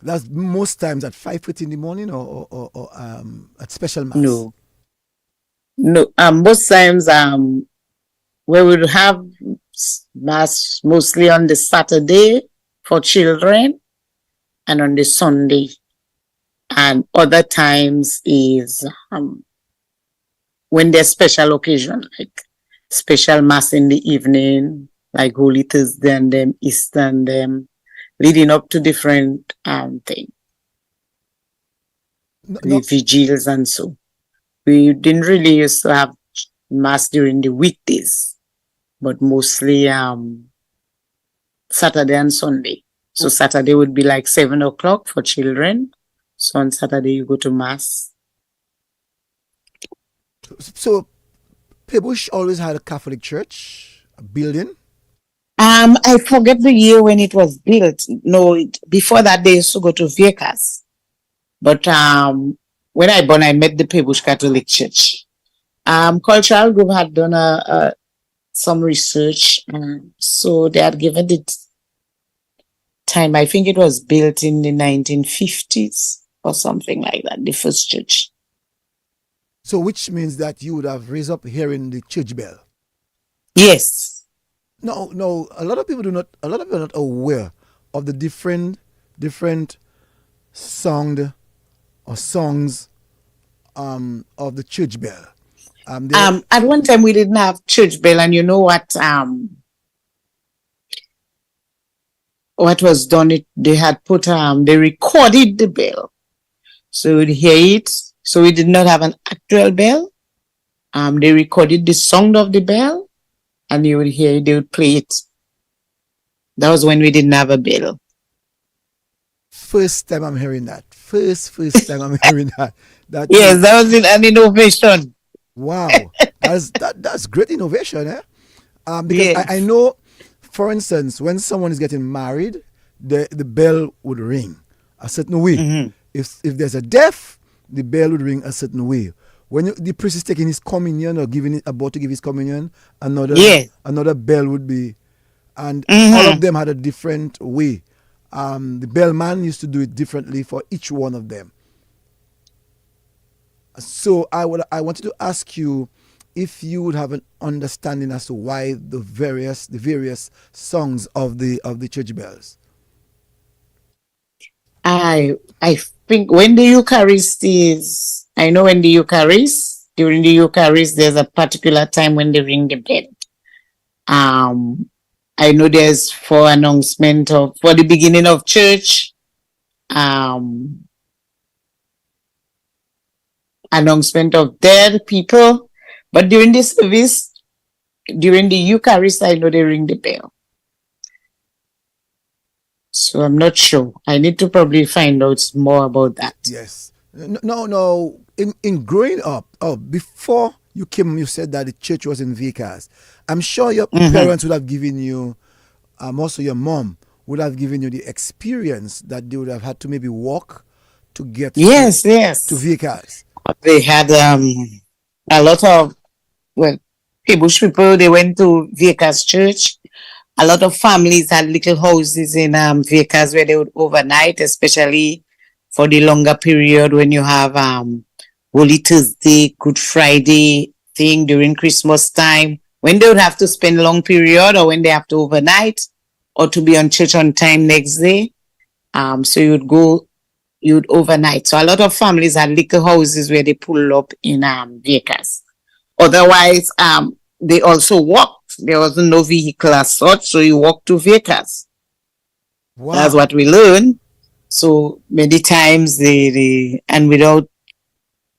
that's most times at 5:30 in the morning or at special mass. No. Most times we would have mass mostly on the Saturday for children and on the Sunday, and other times is when there's special occasion, like special mass in the evening, like Holy Thursday and them, Easter and them, leading up to different things, the vigils and so. We didn't really used to have mass during the weekdays, but mostly Saturday and Sunday. So Saturday would be like 7 o'clock for children. So on Saturday you go to mass. So Pebush always had a Catholic church, a building. I forget the year when it was built. No, before that they used to go to Viekas. But when I born, I met the Pebush Catholic Church. Cultural Group had done some research, so they had given it time. I think it was built in the 1950s or something like that, the first church. So which means that you would have raised up hearing the church bell. Yes. No, a lot of people are not aware of the different sound or songs of the church bell. At one time we didn't have church bell, and you know what was done? They had put they recorded the bell, so you'd hear it. So we did not have an actual bell. They recorded the sound of the bell, and you would hear it, they would play it. That was when we didn't have a bell. First time I'm hearing that. First time I'm hearing that. Yes, that was an innovation. Wow, that's great innovation, eh? Because yes. I know, for instance, when someone is getting married, the bell would ring a certain way. Mm-hmm. If there's a death, the bell would ring a certain way. When the priest is taking his communion or about to give his communion, another bell would be, and all of them had a different way. The bellman used to do it differently for each one of them. So I wanted to ask you if you would have an understanding as to why the various songs of the church bells. I think when the Eucharist is, I know when the Eucharist, during the Eucharist, there's a particular time when they ring the bell. I know there's for the beginning of church, announcement of dead people, but during the service, during the Eucharist, I know they ring the bell. So I'm not sure. I need to probably find out more about that. Yes. No. In growing up, before you came, you said that the church was in Vickers. I'm sure your parents would have given you, also your mom would have given you the experience that they would have had to maybe walk to get to Vickers. They had a lot of Pebush people. They went to Vickers Church. A lot of families had little houses in Vickers where they would overnight, especially for the longer period when you have Holy Thursday, Good Friday thing during Christmas time, when they would have to spend a long period or when they have to overnight or to be on church on time next day. So you'd overnight. So a lot of families had little houses where they pull up in Vickers. Otherwise, they also walked. There was no vehicle as such, so you walk to Vickers. Wow. That's what we learned. So many times there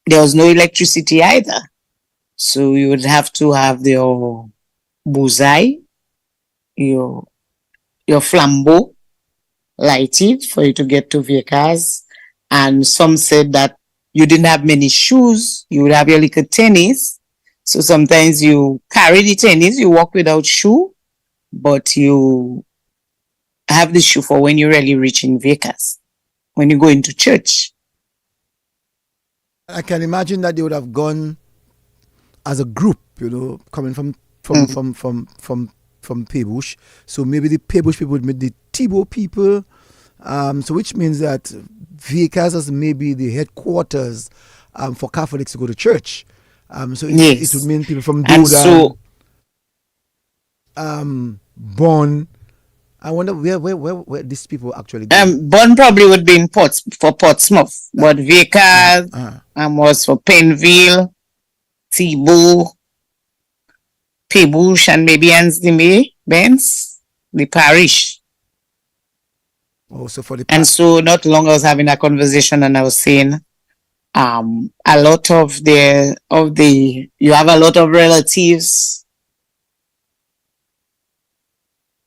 was no electricity either. So you would have to have your bullseye, your flambeau, lighted for you to get to vehicles. And some said that you didn't have many shoes, you would have your little tennis. So sometimes you carry the tennis, you walk without shoe, but you have the shoe for when you're really reaching vehicles, when you go into church. I can imagine that they would have gone as a group, coming from Pebush. So maybe the Pebush people would meet the Tibo people. So which means that vehicles is maybe the headquarters for Catholics to go to church. So it would mean people from Doudan, Bonn. I wonder where these people actually go. Bonn probably would be in Portsmouth, but vehicles was for Penville, Thibault, Pebush, and maybe Ansdime, Benz, the parish. Also for the and so not long I was having a conversation and I was saying a lot of you have a lot of relatives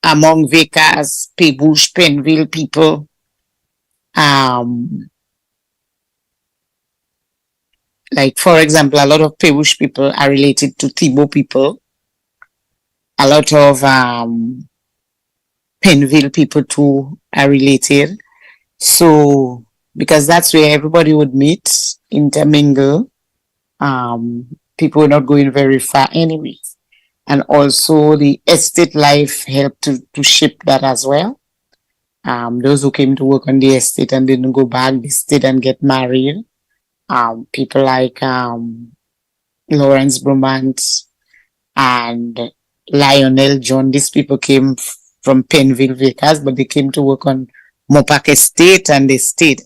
among Vickers, Pebush, Penville people. Like for example, a lot of Pebush people are related to Thibault people. A lot of Penville people too are related. So because that's where everybody would meet, intermingle. People were not going very far anyways. And also the estate life helped to shape that as well. Those who came to work on the estate and didn't go back, they stayed and get married. People like Lawrence Bromant and Lionel John, these people came from Penville Vickers, but they came to work on Mopac Estate and they stayed.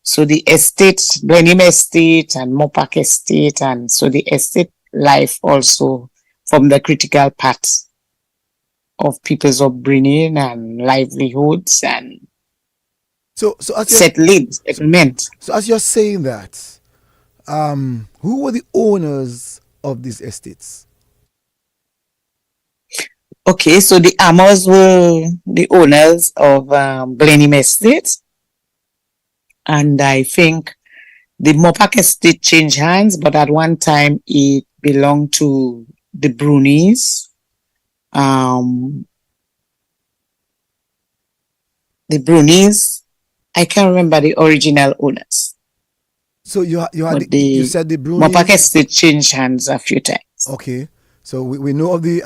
So the estate, Blenheim Estate and Mopac Estate, and so the estate life also formed the critical part of people's upbringing and livelihoods and settlement. So as you're saying that, who were the owners of these estates? Okay, so the Amos were the owners of Blenheim Estate. And I think the Mopac Estate changed hands, but at one time it belonged to the Brunies. The Brunies, I can't remember the original owners. So you said the Brunies. Mopac Estate changed hands a few times. Okay, so we know of the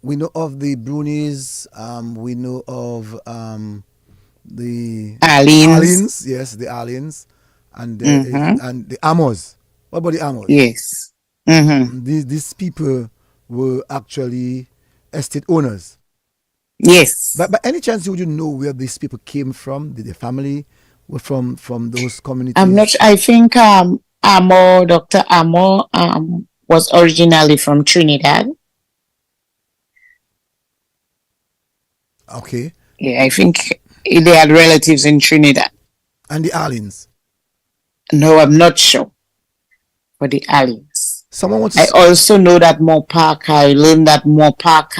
Brunies. We know of the Arlenes. Yes, the Arlenes, and the Amos. What about the Amos? Yes. These people were actually estate owners. Yes. But by any chance, would you know where these people came from? Did the family were from those communities? I'm not sure. I think Dr. Amo was originally from Trinidad. Okay. Yeah, I think they had relatives in Trinidad. And the Arlenes? No, I'm not sure. For the Arlenes. I also know that Mopac, I learned that Mopac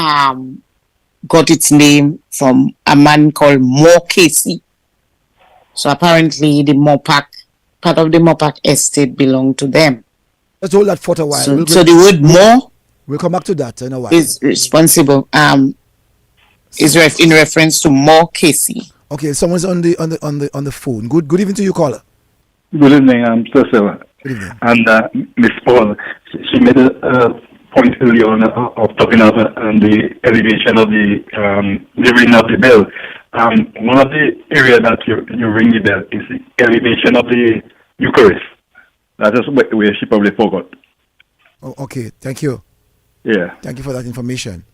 got its name from a man called Mo Casey. So apparently the Mopac, part of the Mopac estate belonged to them. Let's hold that for a while. So the word Mo, we'll come back to that in a while. Is responsible. Is in reference to Mo Casey. Okay, someone's on the phone. Good evening to you, caller. Good evening, Cecil. Good evening. And Miss Paul, she made a point earlier on of talking about the elevation of the ring of the bell. One of the areas that you ring the bell is the elevation of the Eucharist. That is where she probably forgot. Oh, okay, thank you. Yeah. Thank you for that information.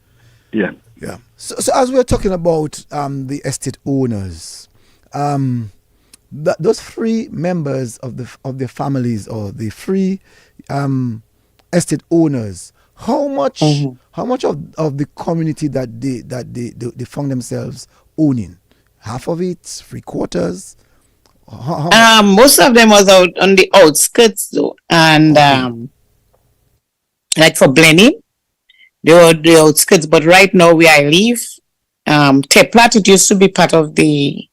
Yeah. Yeah. So as we're talking about the estate owners, those three members of the families or the three estate owners, how much of the community that they found themselves owning? Half of it, 3/4? Most of them was out on the outskirts though, and like for Blenheim, they were the outskirts. But right now where I live, Teplat, it used to be part of the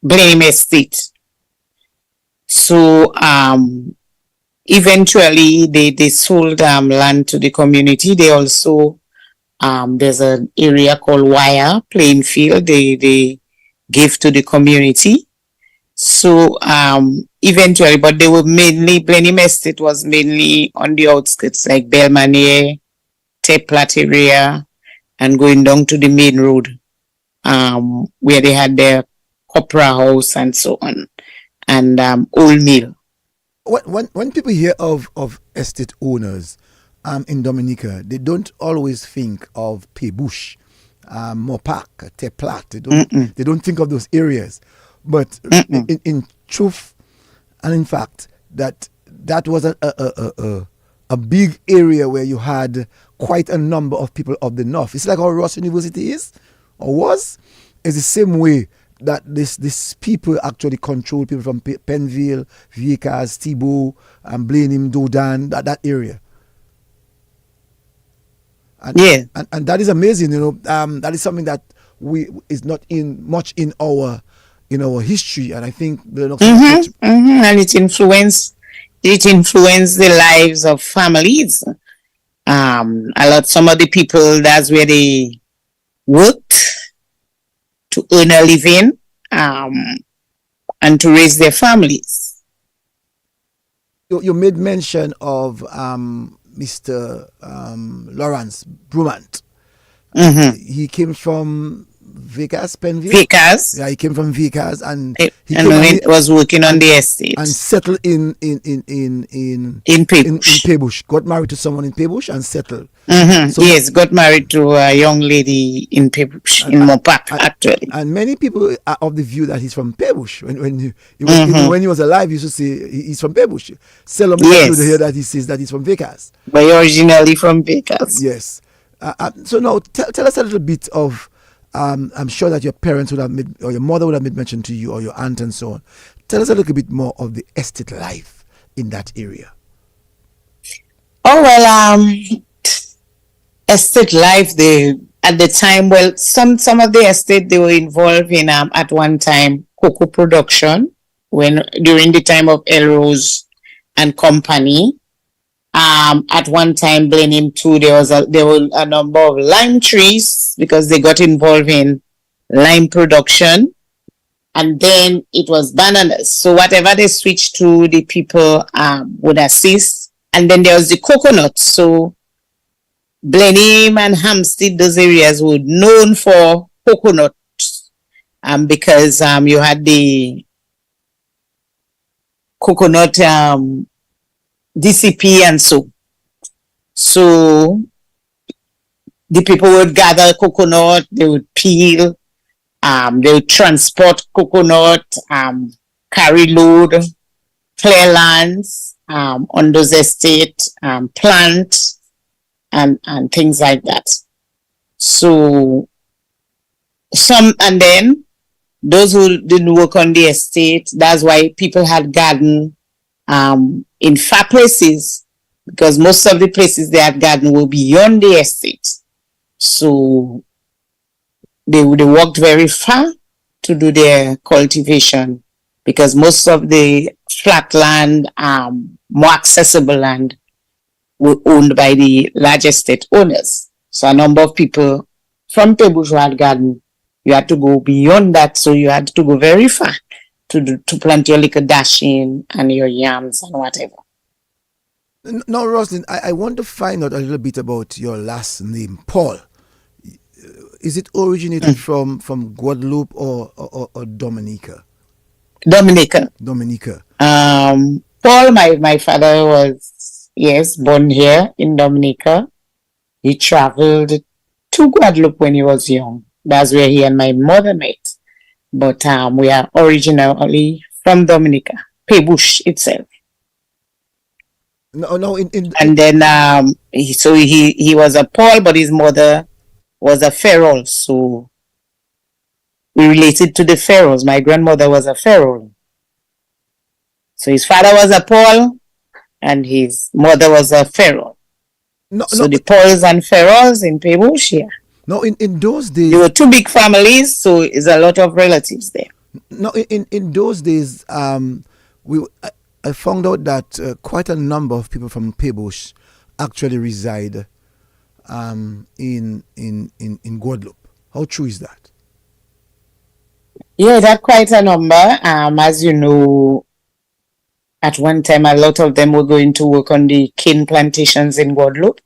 Blame Estate. So eventually they sold land to the community. They also there's an area called Wire Plainfield. They gave to the community. So eventually, but they were mainly Blenheim Estate was mainly on the outskirts, like Belmanier, Teplat area, and going down to the main road, where they had their opera house and so on, and Old Mill. When people hear of estate owners in Dominica, they don't always think of Pebush, Mopak, Teplat. They don't think of those areas. But in truth and in fact, that was a big area where you had quite a number of people of the north. It's like how Ross University is or was. It's the same way that this people actually control people from Penville, Vickers, Thibault, and Blenheim, Dodan, that area. And that is amazing, that is something that is not much in our history, and I think and it influenced the lives of families. Some of the people, that's where they worked to earn a living and to raise their families. You made mention of Mr. Lawrence Brumant. He came from Vickers, Penville? Vickers. Yeah, he came from Vickers, and he was working on the estate and settled in Pebush. Got married to someone in Pebush and settled. So, yes, got married to a young lady in Pebush, in Mopak, actually. And many people are of the view that he's from Pebush. When he was alive, he used to say he's from Pebush. Seldom to hear that he says that he's from Vickers. But originally from Vickers. Yes. So now, tell us a little bit of. I'm sure that your parents would have made, or your mother would have made mention to you, or your aunt and so on. Tell us a little bit more of the estate life in that area. Oh, well, estate life, at the time, well, some of the estate, they were involved in, at one time, cocoa production, during the time of Elrose and Company. At one time, Blenheim too, there were a number of lime trees because they got involved in lime production, and then it was bananas. So whatever they switched to, the people would assist, and then there was the coconut. So Blenheim and Hampstead, those areas were known for coconut, because you had the coconut. DCP and so the people would gather coconut, they would peel, they would transport coconut, carry load, clear lands on those estates, plant and things like that. So and then those who didn't work on the estate, that's why people had garden in far places, because most of the places they had garden were beyond the estate. So they walked very far to do their cultivation, because most of the flat land, more accessible land, were owned by the large estate owners. So a number of people from Pebush who had garden, you had to go beyond that, so you had to go very far to plant your little dashing and your yams and whatever. Now, Roslin, I want to find out a little bit about your last name, Paul. Is it originated from Guadeloupe or Dominica? Dominica. Paul, my father was, born here in Dominica. He traveled to Guadeloupe when he was young. That's where he and my mother met. But we are originally from Dominica, Pebush itself. And then he was a Paul, but his mother was a Ferrol. So we related to the Ferrols. My grandmother was a Ferrol. So his father was a Paul, and his mother was a Ferrol. The Pauls and Ferrols in Pebush, yeah. No, in those There days, were two big families, so it's a lot of relatives there. no, in those days, I found out that quite a number of people from Pebush actually reside in Guadeloupe. How true is that? Yeah, that quite a number. As you know, at one time, a lot of them were going to work on the cane plantations in Guadeloupe.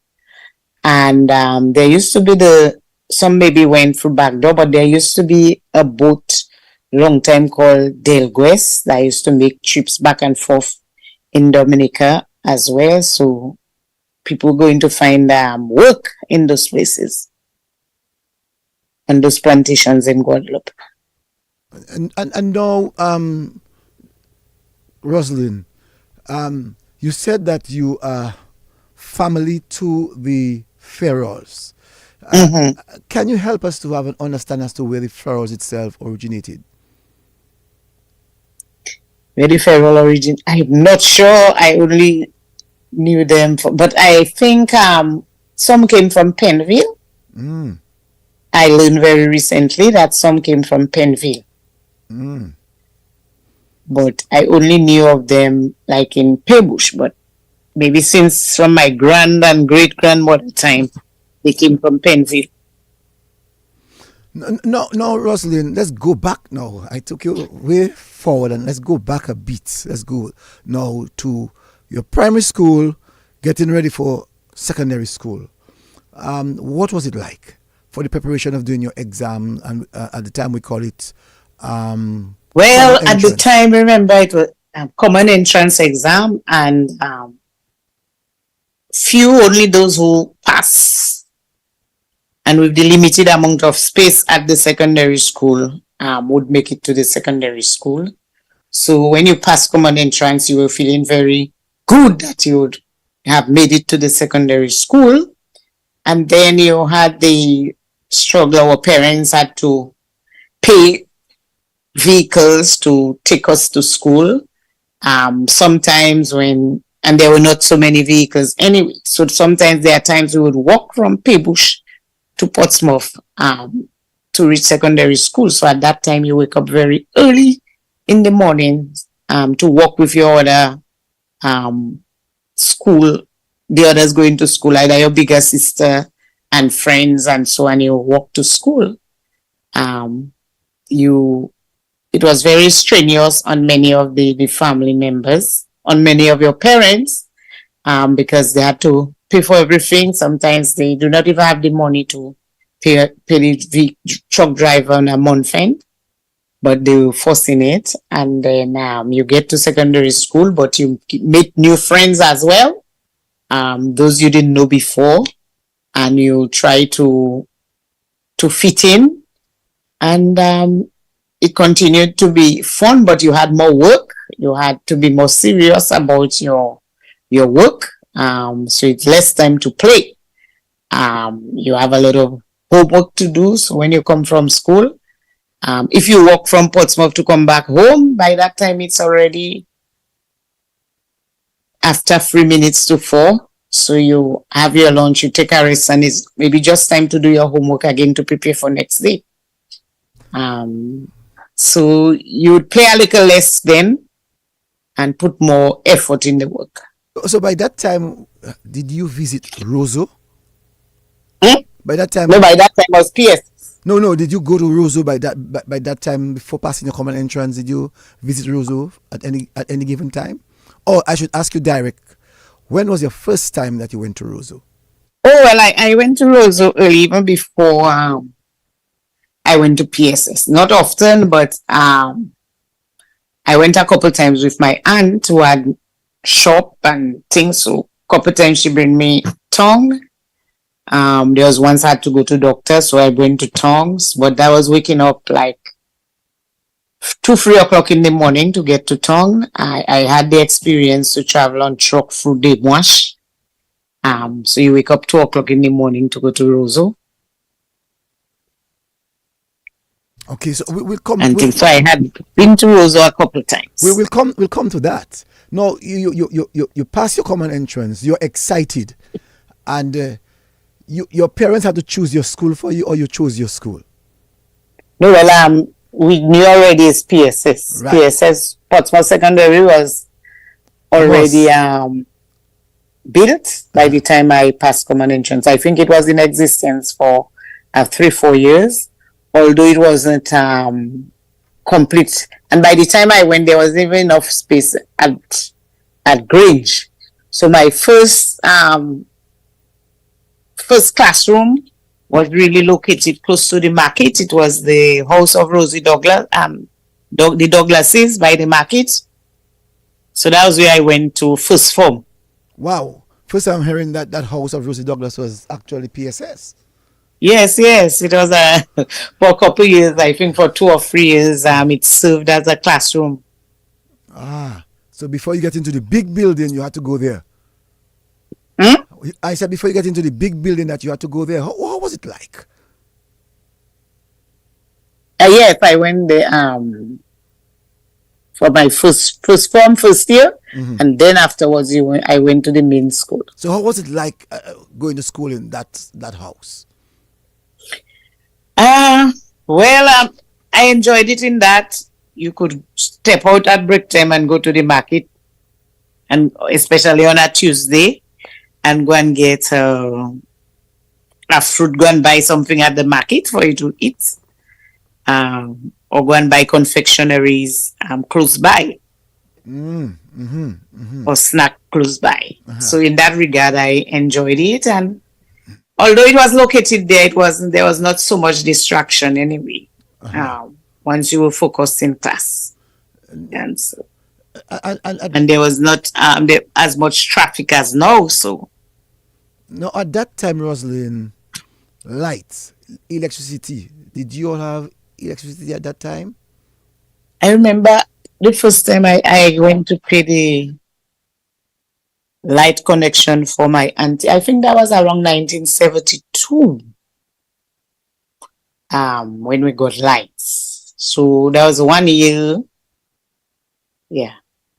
And there used to be some maybe went through back door, but there used to be a boat long time called Del Gues that used to make trips back and forth in Dominica as well. So people going to find work in those places, on those plantations in Guadeloupe. And now, Roslyn, you said that you are family to the Pharaohs. Can you help us to have an understanding as to where the Pharaohs itself originated? Where the Pharaoh origin? I'm not sure. I only knew them, but I think some came from Penville. I learned very recently that some came from Penville. But I only knew of them like in Pebush, but maybe since from my grand and great grandmother time, they came from Penville. No, Roslyn, let's go back now. I took you way forward and let's go back a bit. Let's go now to your primary school, getting ready for secondary school. What was it like for the preparation of doing your exam? And at the time we call it well, at the time, remember it was a common entrance exam, and few only those who pass, and with the limited amount of space at the secondary school would make it to the secondary school. So when you pass common entrance, you were feeling very good that you would have made it to the secondary school. And then you had the struggle. Our parents had to pay vehicles to take us to school. Sometimes and there were not so many vehicles anyway. So sometimes there are times we would walk from Pebush to Portsmouth to reach secondary school. So at that time you wake up very early in the morning to walk with your other school, the others going to school, either your bigger sister and friends and so on. You walk to school. It was very strenuous on many of the family members, on many of your parents, because they had to pay for everything. Sometimes they do not even have the money to pay the truck driver on a month end, but they were forcing it. And then you get to secondary school, but you meet new friends as well, those you didn't know before, and you try to fit in. And it continued to be fun, but you had more work. You had to be more serious about your work. So it's less time to play. You have a lot of homework to do. So when you come from school, if you walk from Portsmouth to come back home, by that time it's already after 3 minutes to 4. So you have your lunch, you take a rest, and it's maybe just time to do your homework again to prepare for next day. So you would play a little less then and put more effort in the work. So by that time, did you visit Roseau? By that time? No, by that time was PS. No. Did you go to Roseau by that time before passing your common entrance? Did you visit Roseau at any given time? Or I should ask you direct. When was your first time that you went to Roseau? Oh, well, I went to Roseau early, even before I went to PSS. Not often, but I went a couple times with my aunt who had shop and things. So a couple times she bring me tongue. There was once I had to go to doctor, so I went to tongues. But that was waking up like 2-3 o'clock in the morning to get to tongue. I had the experience to travel on truck through Des Moines. So you wake up 2 o'clock in the morning to go to Roseau. Okay, so we'll come. So I had been to Roseau a couple of times. We'll come to that. No, you pass your common entrance. You're excited, and your parents had to choose your school for you, or you chose your school? No, well, we knew already it's PSS. Right. PSS, Portsmouth Secondary, was already built by the time I passed common entrance. I think it was in existence for 3-4 years, although it wasn't complete. And by the time I went, there was even enough space at Grange. So my first classroom was really located close to the market. It was the house of Rosie Douglas, the Douglases by the market. So that was where I went to first form. Wow. First time hearing that house of Rosie Douglas was actually PSS. Yes. It was for a couple of years, I think for 2 or 3 years, it served as a classroom. So before you get into the big building, you had to go there. I said before you get into the big building that you had to go there. How was it like? Yes, I went there for my first form, first year, and then afterwards I went to the main school. So how was it like going to school in that house? Well, I enjoyed it in that you could step out at break time and go to the market, and especially on a Tuesday, and go and get a fruit, go and buy something at the market for you to eat, or go and buy confectionaries close by, or snack close by. So in that regard, I enjoyed it, and although it was located there, there was not so much distraction anyway. Once you were focused in class, and so. And there was not as much traffic as now. So, no, at that time, Roslyn, lights, electricity. Did you all have electricity at that time? I remember the first time I went to pay the light connection for my auntie. I think that was around 1972 when we got lights. So that was 1 year. Yeah.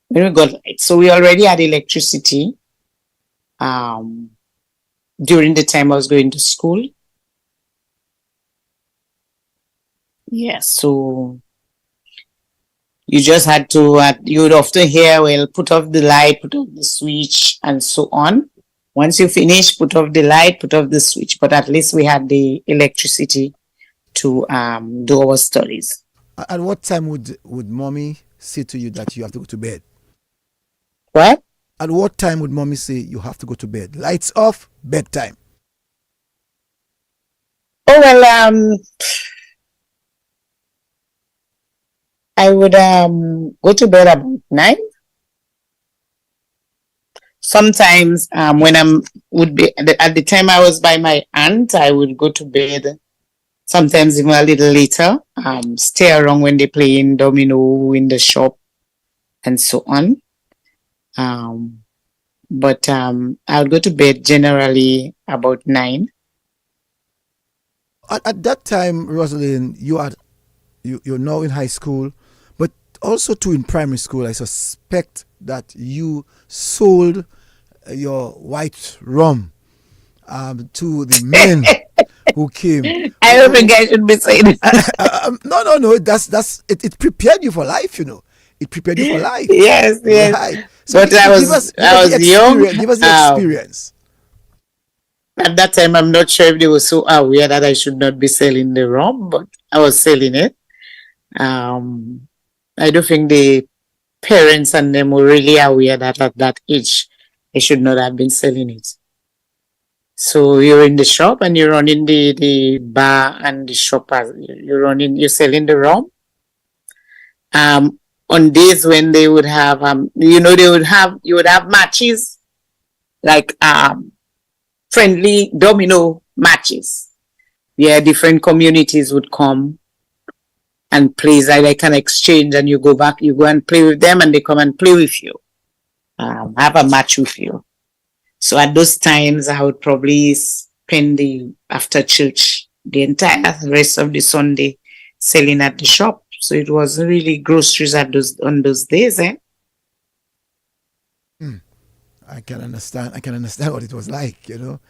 When we got lights. So we already had electricity during the time I was going to school. Yeah, so you just had to, you would often hear, well, put off the light, put off the switch, and so on. Once you finish, put off the light, put off the switch. But at least we had the electricity to do our studies. At what time would mommy say to you that you have to go to bed? What? At what time would mommy say you have to go to bed? Lights off, bedtime. Oh, well, I would go to bed about 9. Sometimes when would be at the time I was by my aunt, I would go to bed sometimes even a little later, stay around when they play in domino in the shop and so on. But I would go to bed generally about 9. At that time, Roselyn, you're now in high school, but also too in primary school. I suspect that you sold your white rum to the men who came. I don't think I should be saying it. No. That's it prepared you for life, you know. It prepared you for life. Yes. Right. So but I was young. Give us the experience. At that time, I'm not sure if they were so aware that I should not be selling the rum, but I was selling it. I don't think the parents and them were really aware that at that age, I should not have been selling it. So you're in the shop and you're running the bar and the shop. You're selling the rum. On days when they would have, you would have matches, like friendly domino matches. Yeah, different communities would come and play, like an exchange, and you go and play with them, and they come and play with you, have a match with you. So at those times, I would probably spend after church the entire rest of the Sunday selling at the shop. So it wasn't really groceries on those days, eh? I can understand what it was like, you know.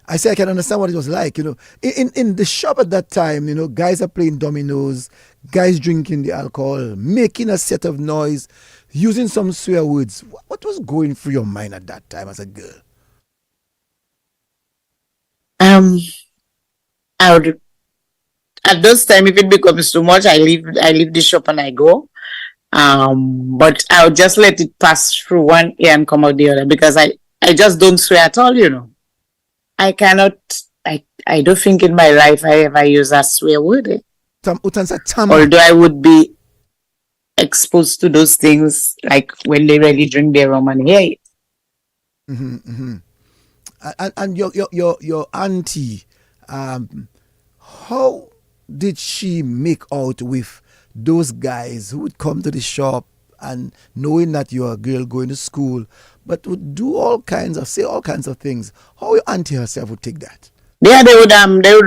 I say I can understand what it was like. In the shop at that time, guys are playing dominoes, guys drinking the alcohol, making a set of noise, using some swear words. What was going through your mind at that time as a girl? I would, at those time, if it becomes too much, I leave the shop and I go. But I would just let it pass through one ear and come out the other, because I just don't swear at all. I cannot, I don't think in my life I ever use a swear word. Although I would be exposed to those things, like when they really drink their rum and hear it. And your auntie, how did she make out with those guys who would come to the shop and knowing that you're a girl going to school, but would do say all kinds of things? How your auntie herself would take that? Yeah, they would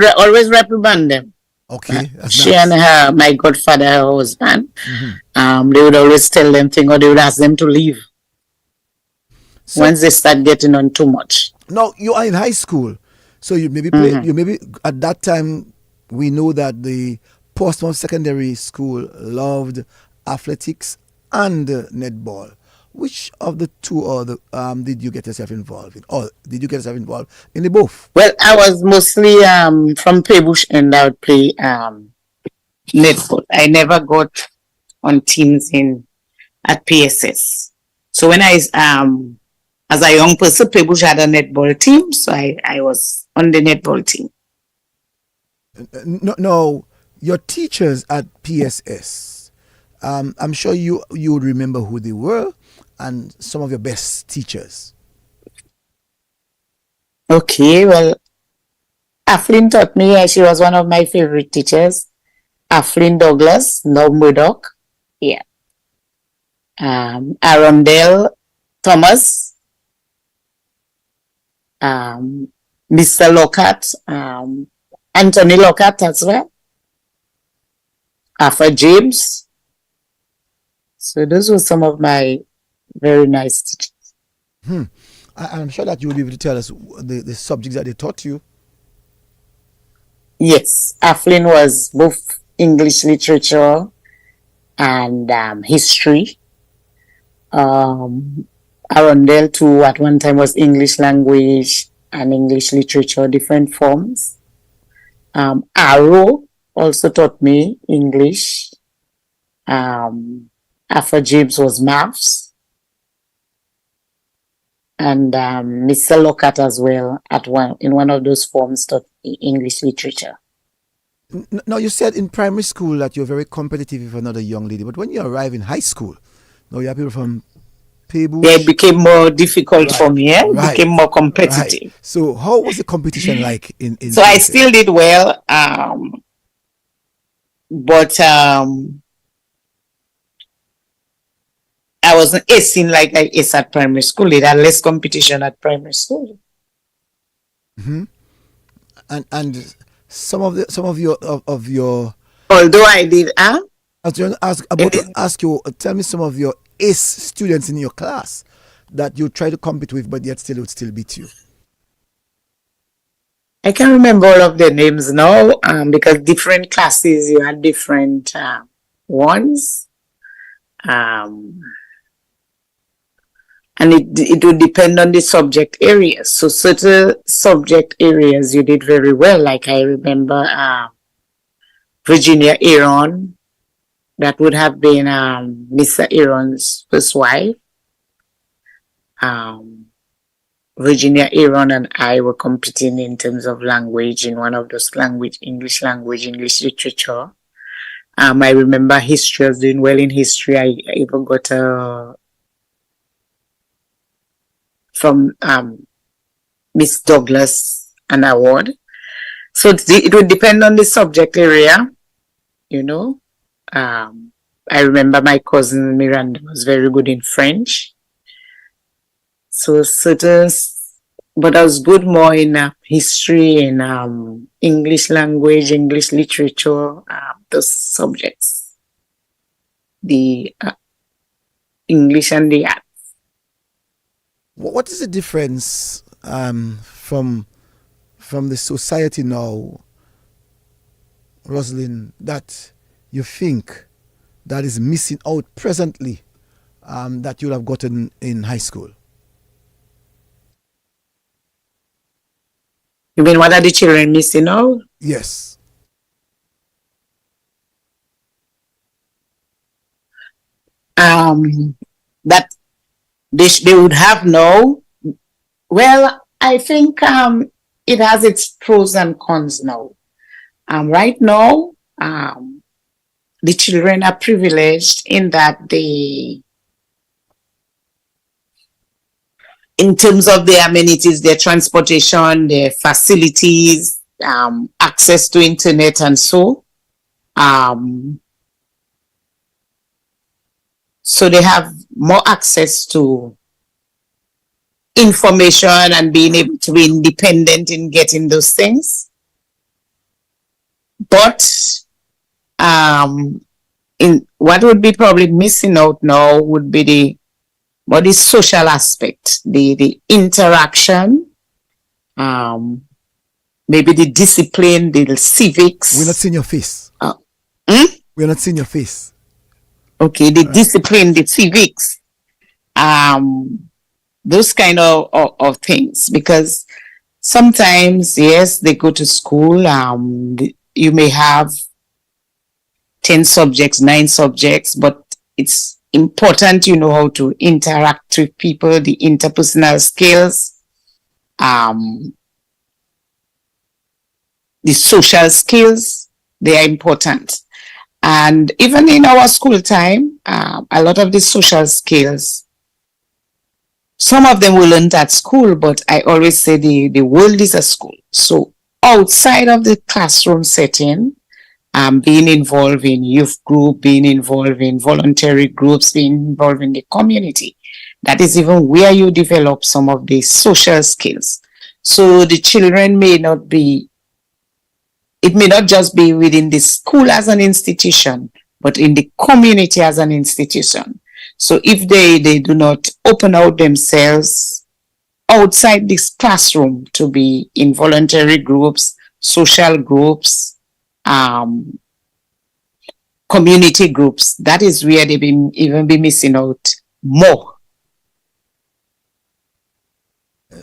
always reprimand them. Okay, she nice. And my godfather, her husband, they would always tell them things, or they would ask them to leave once they start getting on too much. Now you are in high school, so you maybe at that time. We know that the Portsmouth Secondary School loved athletics and netball. Which of the two did you get yourself involved in? Or did you get yourself involved in the both? Well, I was mostly from Paybush, and I would play netball. I never got on teams at PSS. So when as a young person, Paybush had a netball team, so I was on the netball team. No, your teachers at PSS, I'm sure you would remember who they were and some of your best teachers. Okay, well, Aflin taught me. She was one of my favorite teachers. Aflin Douglas, no Murdoch. Yeah. Arundel Thomas. Mr. Lockhart. Anthony Lockhart as well. Alpha James. So those were some of my very nice teachers. I'm sure that you will be able to tell us the subjects that they taught you. Yes, Aflin was both English literature and history. Arundel too at one time was English language and English literature, different forms. Arrow also taught me English. Alpha James was maths. And Mr. Lockhart as well in one of those forms taught English literature. Now, you said in primary school that you're very competitive with another young lady, but when you arrive in high school, now you have people from Paybush. Yeah, it became more difficult for me. It became more competitive. Right. So how was the competition like in So I still did well, but I wasn't acing like I ace at primary school. They had less competition at primary school. And some of your although I did I was going to ask you, tell me some of your ace students in your class that you try to compete with, but yet would still beat you. I can't remember all of their names now, because different classes you had different ones. And it would depend on the subject areas. So certain subject areas you did very well. Like I remember Virginia Aaron. That would have been Mr. Aaron's first wife. Virginia Aaron and I were competing in terms of language in one of those English language, English literature. I remember history. I was doing well in history. I even got from Miss Douglas an award. So it would depend on the subject area, I remember my cousin Miranda was very good in French. So but I was good more in history and English language, English literature, those subjects. The English and the arts. What is the difference from from the society now, Roslyn, that you think that is missing out presently that you'll have gotten in high school? You mean what are the children missing out? Yes. That they would have no. Well, I think it has its pros and cons now. Right now, the children are privileged in that they, in terms of their amenities, their transportation, their facilities, access to internet and so. So they have more access to information and being able to be independent in getting those things. But in what would be probably missing out now would be the social aspect, the interaction, maybe the discipline, the civics. We're not seeing your face. We're not seeing your face. Okay, the discipline, the civics, those kind of things. Because sometimes, yes, they go to school. You may have 10 subjects, 9 subjects, but it's important you know how to interact with people, the interpersonal skills, the social skills, they are important. And even in our school time, a lot of the social skills, some of them we learned at school, but I always say the world is a school. So outside of the classroom setting, being involved in youth group, being involved in voluntary groups, being involved in the community, that is even where you develop some of the social skills. So the children may not be, it may not just be within the school as an institution, but in the community as an institution. So if they do not open out themselves outside this classroom to be in voluntary groups, social groups, community groups, that is where they even be missing out more.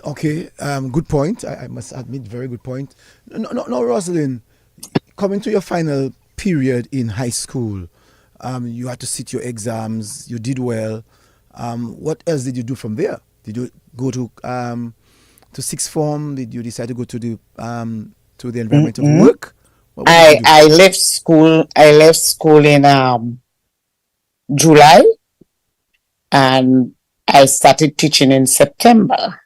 Okay, good point. I must admit, very good point. No, Roselyn, coming to your final period in high school, you had to sit your exams. You did well. What else did you do from there? Did you go to sixth form? Did you decide to go to the environment of work? I left school. I left school in July, and I started teaching in September.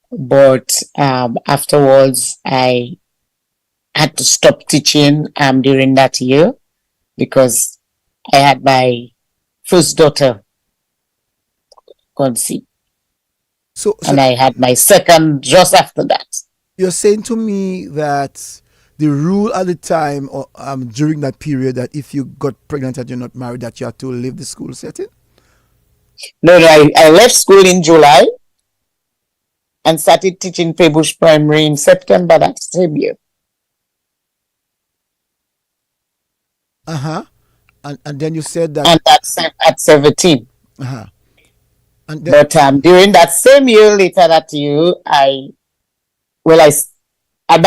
But afterwards, I had to stop teaching during that year because I had my first daughter conceived. So and I had my second just after that. You're saying to me that the rule at the time or during that period that if you got pregnant and you're not married, that you had to leave the school setting? No, I left school in July and started teaching Paybush Primary in September that same year. And then you said that. And that's at 17. And then, but during that same year, later that year, by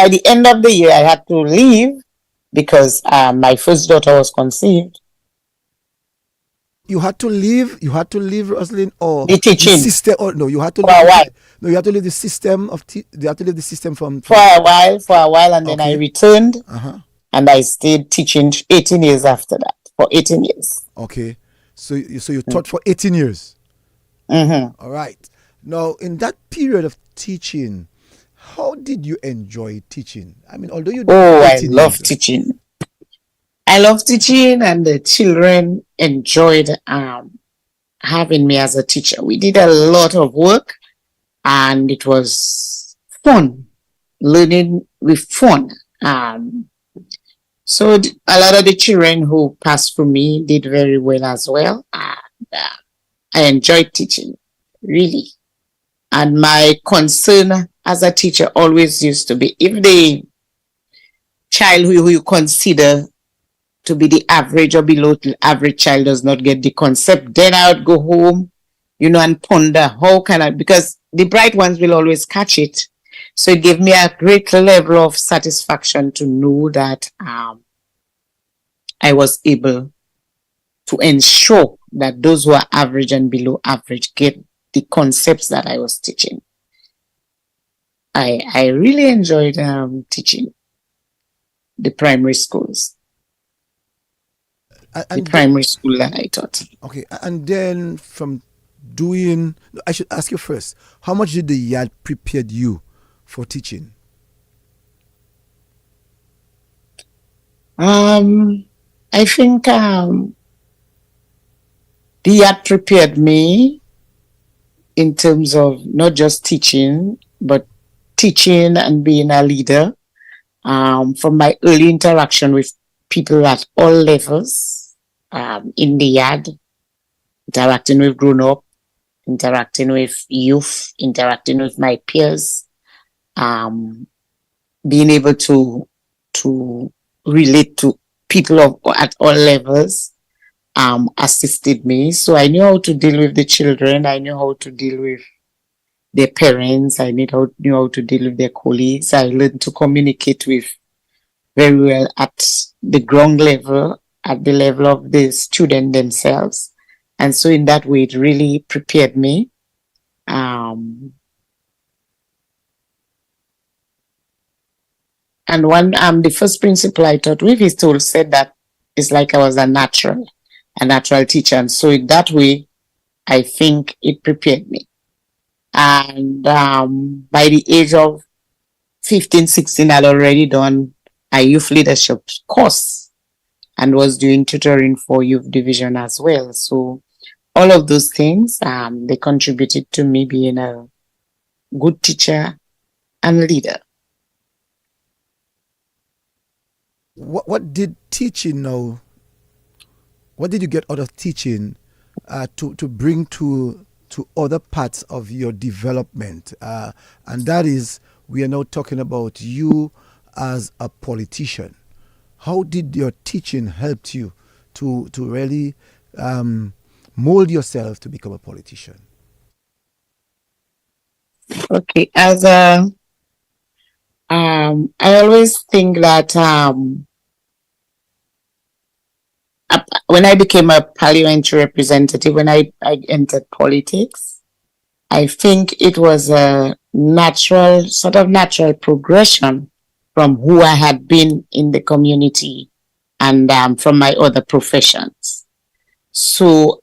the end of the year, I had to leave because my first daughter was conceived. You had to leave, Roslyn, or the teaching the system? Or no, you had to for a while. No, you had to leave the system you had to leave the system from for a while, and then I returned, and I stayed teaching 18 years after that. For 18 years. Okay, so you taught for 18 years. All right. Now, in that period of teaching, how did you enjoy teaching? I mean, although you I love teaching. I love teaching, and the children enjoyed having me as a teacher. We did a lot of work, and it was fun, learning with fun. So a lot of the children who passed through me did very well as well. And I enjoyed teaching, really. And my concern as a teacher always used to be, if the child who you consider to be the average or below the average child does not get the concept, then I would go home, and ponder how can I, because the bright ones will always catch it. So it gave me a great level of satisfaction to know that I was able to ensure that those who are average and below average get the concepts that I was teaching. I really enjoyed teaching the primary schools. The primary school that I taught. Okay, and then from doing, I should ask you first, how much did the yard prepare you for teaching? I think the yard prepared me in terms of not just teaching, but teaching and being a leader. From my early interaction with people at all levels in the yard, interacting with grown-up, interacting with youth, interacting with my peers, being able to relate to people at all levels assisted me. So I knew how to deal with the children. I knew how to deal with their parents. I knew how to deal with their colleagues. I learned to communicate with very well at the ground level, at the level of the student themselves. And so in that way, it really prepared me. And the first principal I taught with, said that it's like I was a natural teacher. And so in that way, I think it prepared me. And by the age of 15, 16, I'd already done a youth leadership course and was doing tutoring for youth division as well. So all of those things, they contributed to me being a good teacher and leader. What did teaching know? What did you get out of teaching to bring to other parts of your development? And that is, we are now talking about you as a politician. How did your teaching help you to really mold yourself to become a politician? Okay, as I always think that when I became a parliamentary representative, when I entered politics, I think it was a natural progression from who I had been in the community and from my other professions. So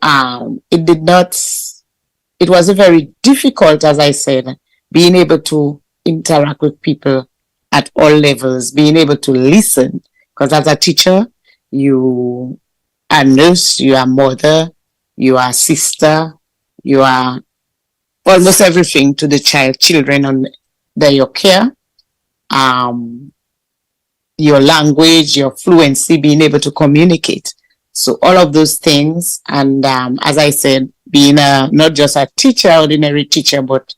it was very difficult, as I said, being able to interact with people at all levels, being able to listen, because as a teacher, you are a nurse, you are a mother, you are a sister, you are almost everything to the children under your care. Your language, your fluency, being able to communicate. So all of those things, and as I said, being not just a teacher, ordinary teacher, but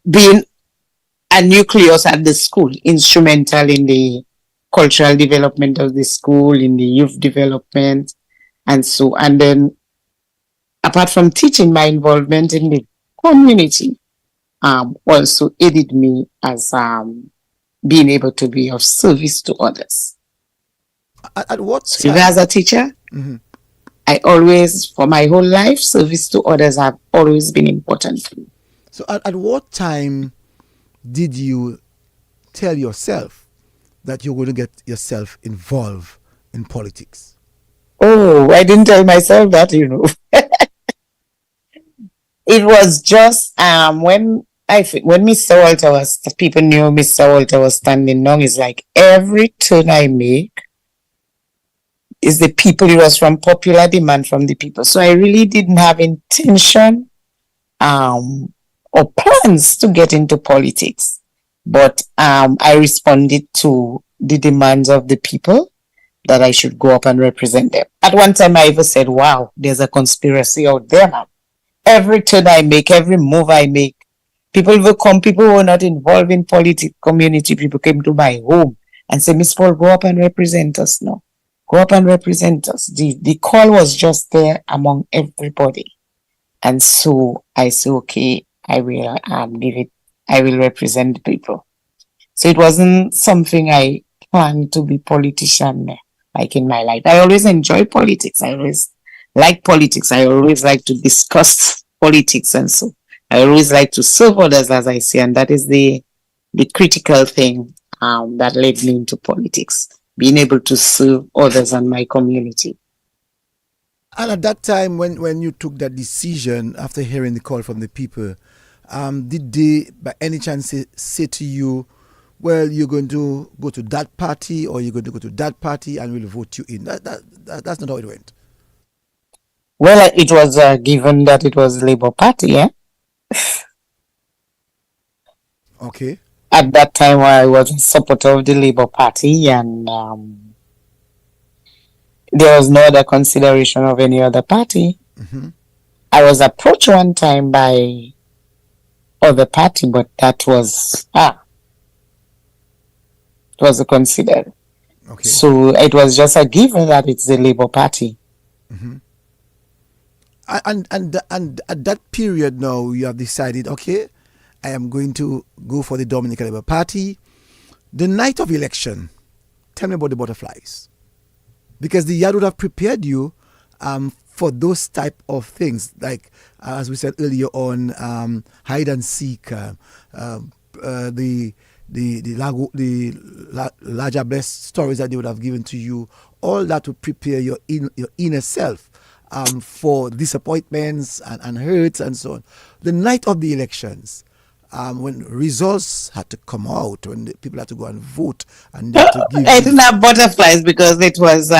being a nucleus at the school, instrumental in the cultural development of the school, in the youth development, and then apart from teaching, my involvement in the community also aided me as being able to be of service to others. At what time? So as a teacher, I always, for my whole life, service to others have always been important to me. So at what time did you tell yourself that you're going to get yourself involved in politics? Oh, I didn't tell myself that, It was just when Mr. Walter people knew Mr. Walter was standing down. It's like every turn I make is the people. It was from popular demand from the people. So I really didn't have intention or plans to get into politics. But I responded to the demands of the people that I should go up and represent them. At one time I even said, wow, there's a conspiracy out there now. every turn I make, every move I make, people will come, people who are not involved in politics, community, people came to my home and say, Miss Paul, go up and represent us now. Go up and represent us. The call was just there among everybody. And so I said, okay, I will give it, I will represent the people. So it wasn't something I planned to be politician like in my life. I always enjoy politics. I always like politics. I always like to discuss politics, and so I always like to serve others, as I say, and that is the critical thing that led me into politics, being able to serve others and my community. And at that time, when you took that decision after hearing the call from the people, did they, by any chance, say to you, well, you're going to go to that party or you're going to go to that party and we'll vote you in? That's not how it went. Well, it was given that it was Labour Party, yeah? Okay. At that time, I was a supporter of the Labour Party, and there was no other consideration of any other party. Mm-hmm. I was approached one time by other party, but that was it wasn't considered. Okay. So it was just a given that it's the Labour Party. Mm-hmm. And at that period now, you have decided, okay, I am going to go for the Dominican Labour Party. The night of election, tell me about the butterflies. Because the yard would have prepared you for those type of things, like as we said earlier on, hide and seek, the larger blessed stories that they would have given to you, all that to prepare your inner self for disappointments and hurts and so on. The night of the elections, when results had to come out, when the people had to go and vote, and they had to give. I didn't have butterflies because it was.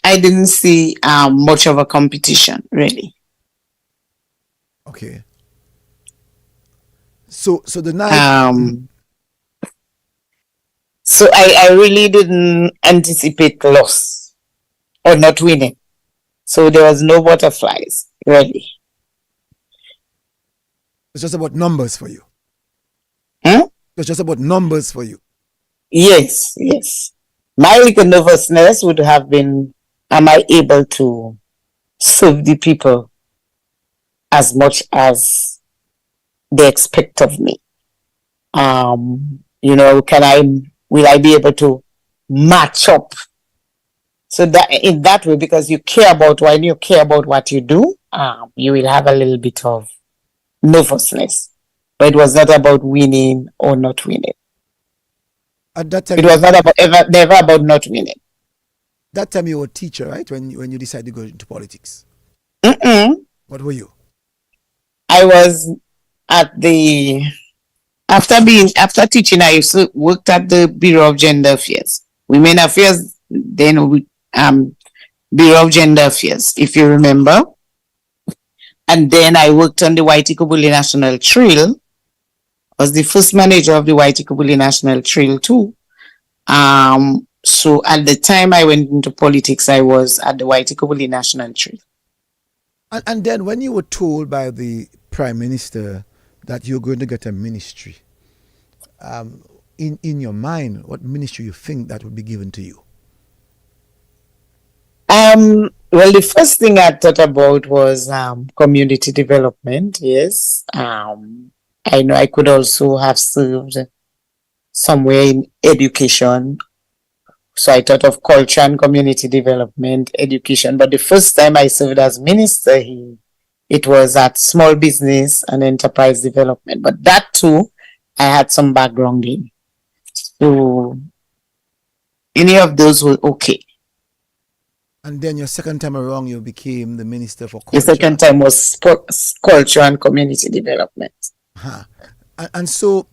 I didn't see much of a competition, really. Okay. So the night. So I really didn't anticipate loss or not winning. So there was no butterflies, really. It's just about numbers for you. It's just about numbers for you. Yes. My little nervousness would have been, am I able to serve the people as much as they expect of me? Will I be able to match up? So that in that way, because when you care about what you do, you will have a little bit of nervousness. But it was not about winning or not winning. At that time, it was not about never about not winning. That time you were a teacher, right? When you decided to go into politics. What were you? I was at the after teaching. I worked at the Bureau of Gender Affairs, Women Affairs. Then Bureau of Gender Affairs, if you remember. And then I worked on the Waitikobuli National Trail. I was the first manager of the Waitikobuli National Trail too. So at the time I went into politics, I was at the Waitikobuli National Trail. And then when you were told by the Prime Minister that you're going to get a ministry, in your mind, what ministry you think that would be given to you? Well, the first thing I thought about was community development. Yes. I know I could also have served somewhere in education. So I thought of culture and community development, education. But the first time I served as minister, it was at small business and enterprise development. But that too, I had some background in. So any of those were okay. And then your second time around, you became the Minister for Culture. The second time was culture and community development. And so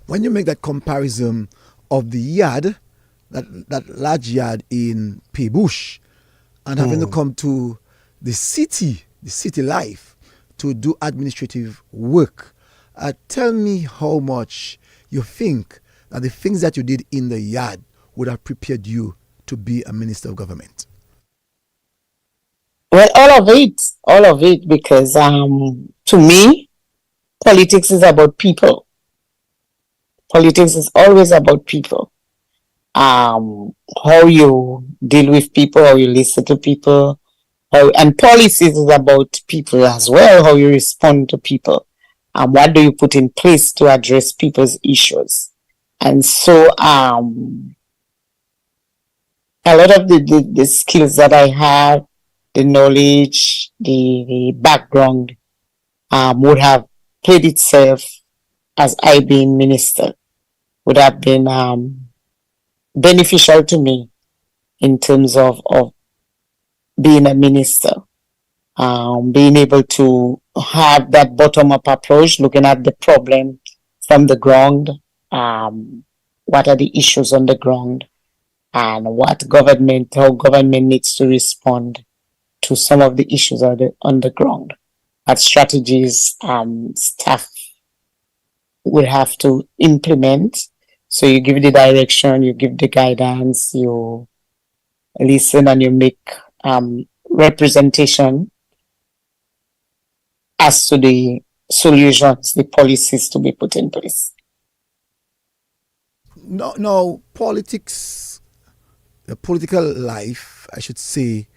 when you make that comparison of the yard, that large yard in Paybush, and having to come to the city life to do administrative work, tell me how much you think that the things that you did in the yard would have prepared you to be a minister of government. Well, the first thing I thought about was community development. Yes. I know I could also have served somewhere in education. So I thought of culture and community development. And then when you make that comparison of the yard, that large yard in Paybush, and having to come to the city Well, all of it, because to me, politics is about people. Politics is always about people. How you deal with people, how you listen to people, and policies is about people as well, how you respond to people. What do you put in place to address people's issues? And so a lot of the skills that I have, the knowledge, the background, would have played itself as I being minister, would have been beneficial to me in terms of being a minister. Being able to have that bottom-up approach, looking at the problem from the ground, what are the issues on the ground, and how government needs to respond to some of the issues on the ground. What strategies staff will have to implement. So you give the direction, you give the guidance, you listen, and you make representation as to the solutions, the policies to be put in place. No, politics, the political life, I should say,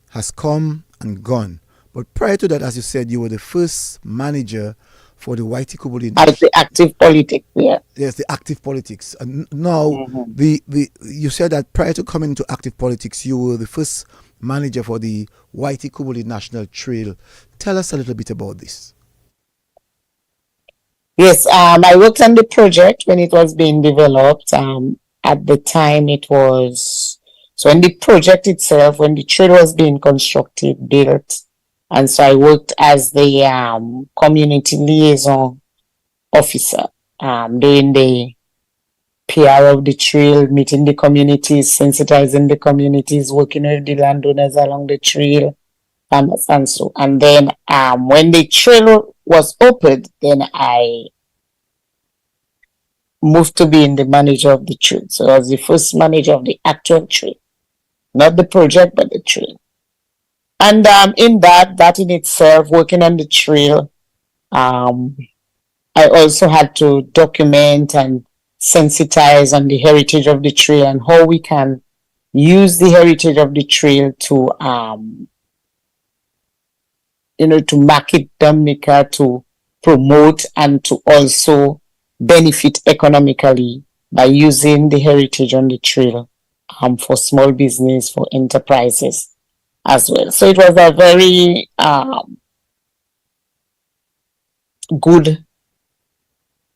has come and gone. But prior to that, as you said, you were the first manager for the Whitey Kubuli. As the active politics, yeah. Yes, the active politics. And now, you said that prior to coming into active politics, you were the first manager for the Whitey Kubuli National Trail. Tell us a little bit about this. Yes, I worked on the project when it was being developed. At the time, it was so when the project itself, when the trail was being constructed, built, and so I worked as the community liaison officer, doing the PR of the trail, meeting the communities, sensitizing the communities, working with the landowners along the trail, and so. And then when the trail was opened, then I moved to being the manager of the trail. So I was the first manager of the actual trail, not the project, but the trail. And in that in itself, working on the trail, I also had to document and sensitize on the heritage of the trail and how we can use the heritage of the trail to to market Dominica, to promote, and to also benefit economically by using the heritage on the trail for small business, for enterprises as well. So it was a very good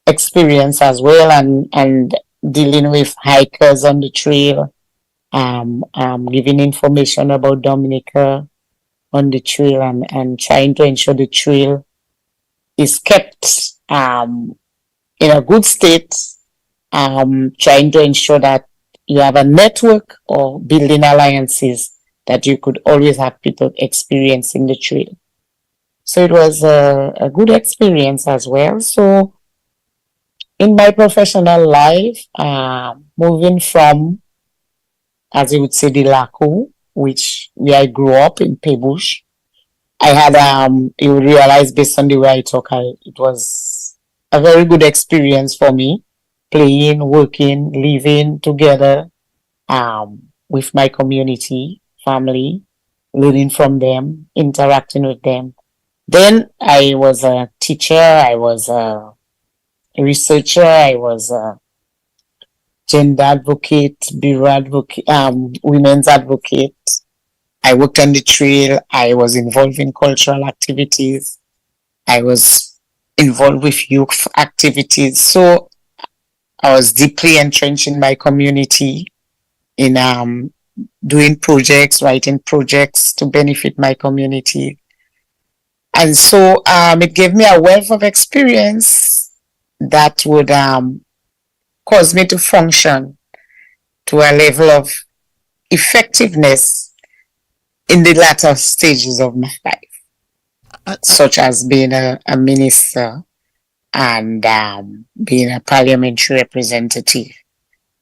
experience as well, and dealing with hikers on the trail, giving information about Dominica on the trail, and trying to ensure the trail is kept in a good state, trying to ensure that you have a network or building alliances that you could always have people experiencing the trail. So it was a good experience as well. So in my professional life, moving from, as you would say, the Lakou, where I grew up in Pebush, I had, you would realize based on the way I talk, it was a very good experience for me, playing, working, living together with my community, family, learning from them, interacting with them. Then I was a teacher, I was a researcher, I was a gender advocate, bureau advocate, women's advocate. I worked on the trail. I was involved in cultural activities. I was involved with youth activities. So I was deeply entrenched in my community, in doing projects, writing projects to benefit my community. And so it gave me a wealth of experience that would cause me to function to a level of effectiveness in the latter stages of my life, such as being a minister and being a parliamentary representative.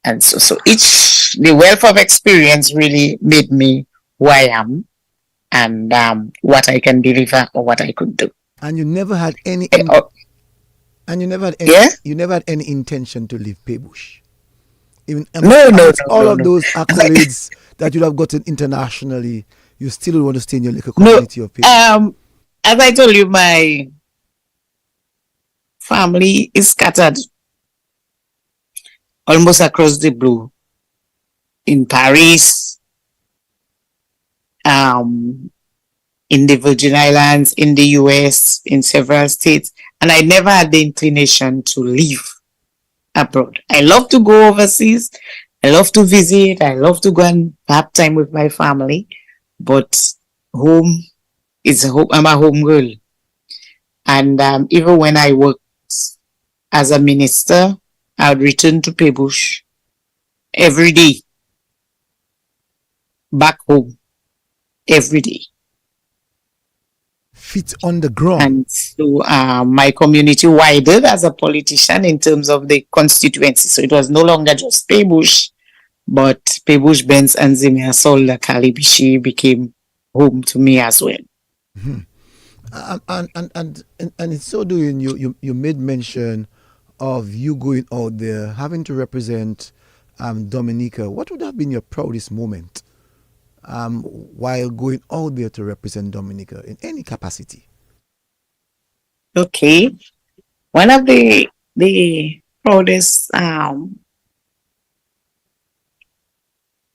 And so the wealth of experience really made me who I am. and what I can deliver or what I could do. And you never had any and Yeah? you never had any intention to leave Pebush. Even No, all of no. those accolades that you'd have gotten internationally, you still want to stay in your little No, community of people. as I told you, my family is scattered almost across the blue. In Paris, in the Virgin Islands, in the US, in several states, and I never had the inclination to leave abroad. I love to go overseas. I love to visit. I love to go and have time with my family. But home is home. I'm a home girl. And even when I worked as a minister, I would return to Pebush every day, back home every day. Feet on the ground. And so my community widened as a politician in terms of the constituency. So it was no longer just Pebush, but Pebush, Benz, and Zimia, Solda, Kalibishi became home to me as well. Mm-hmm. And in so doing, you made mention of you going out there, having to represent Dominica. What would have been your proudest moment while going out there to represent Dominica in any capacity? Okay. One of the proudest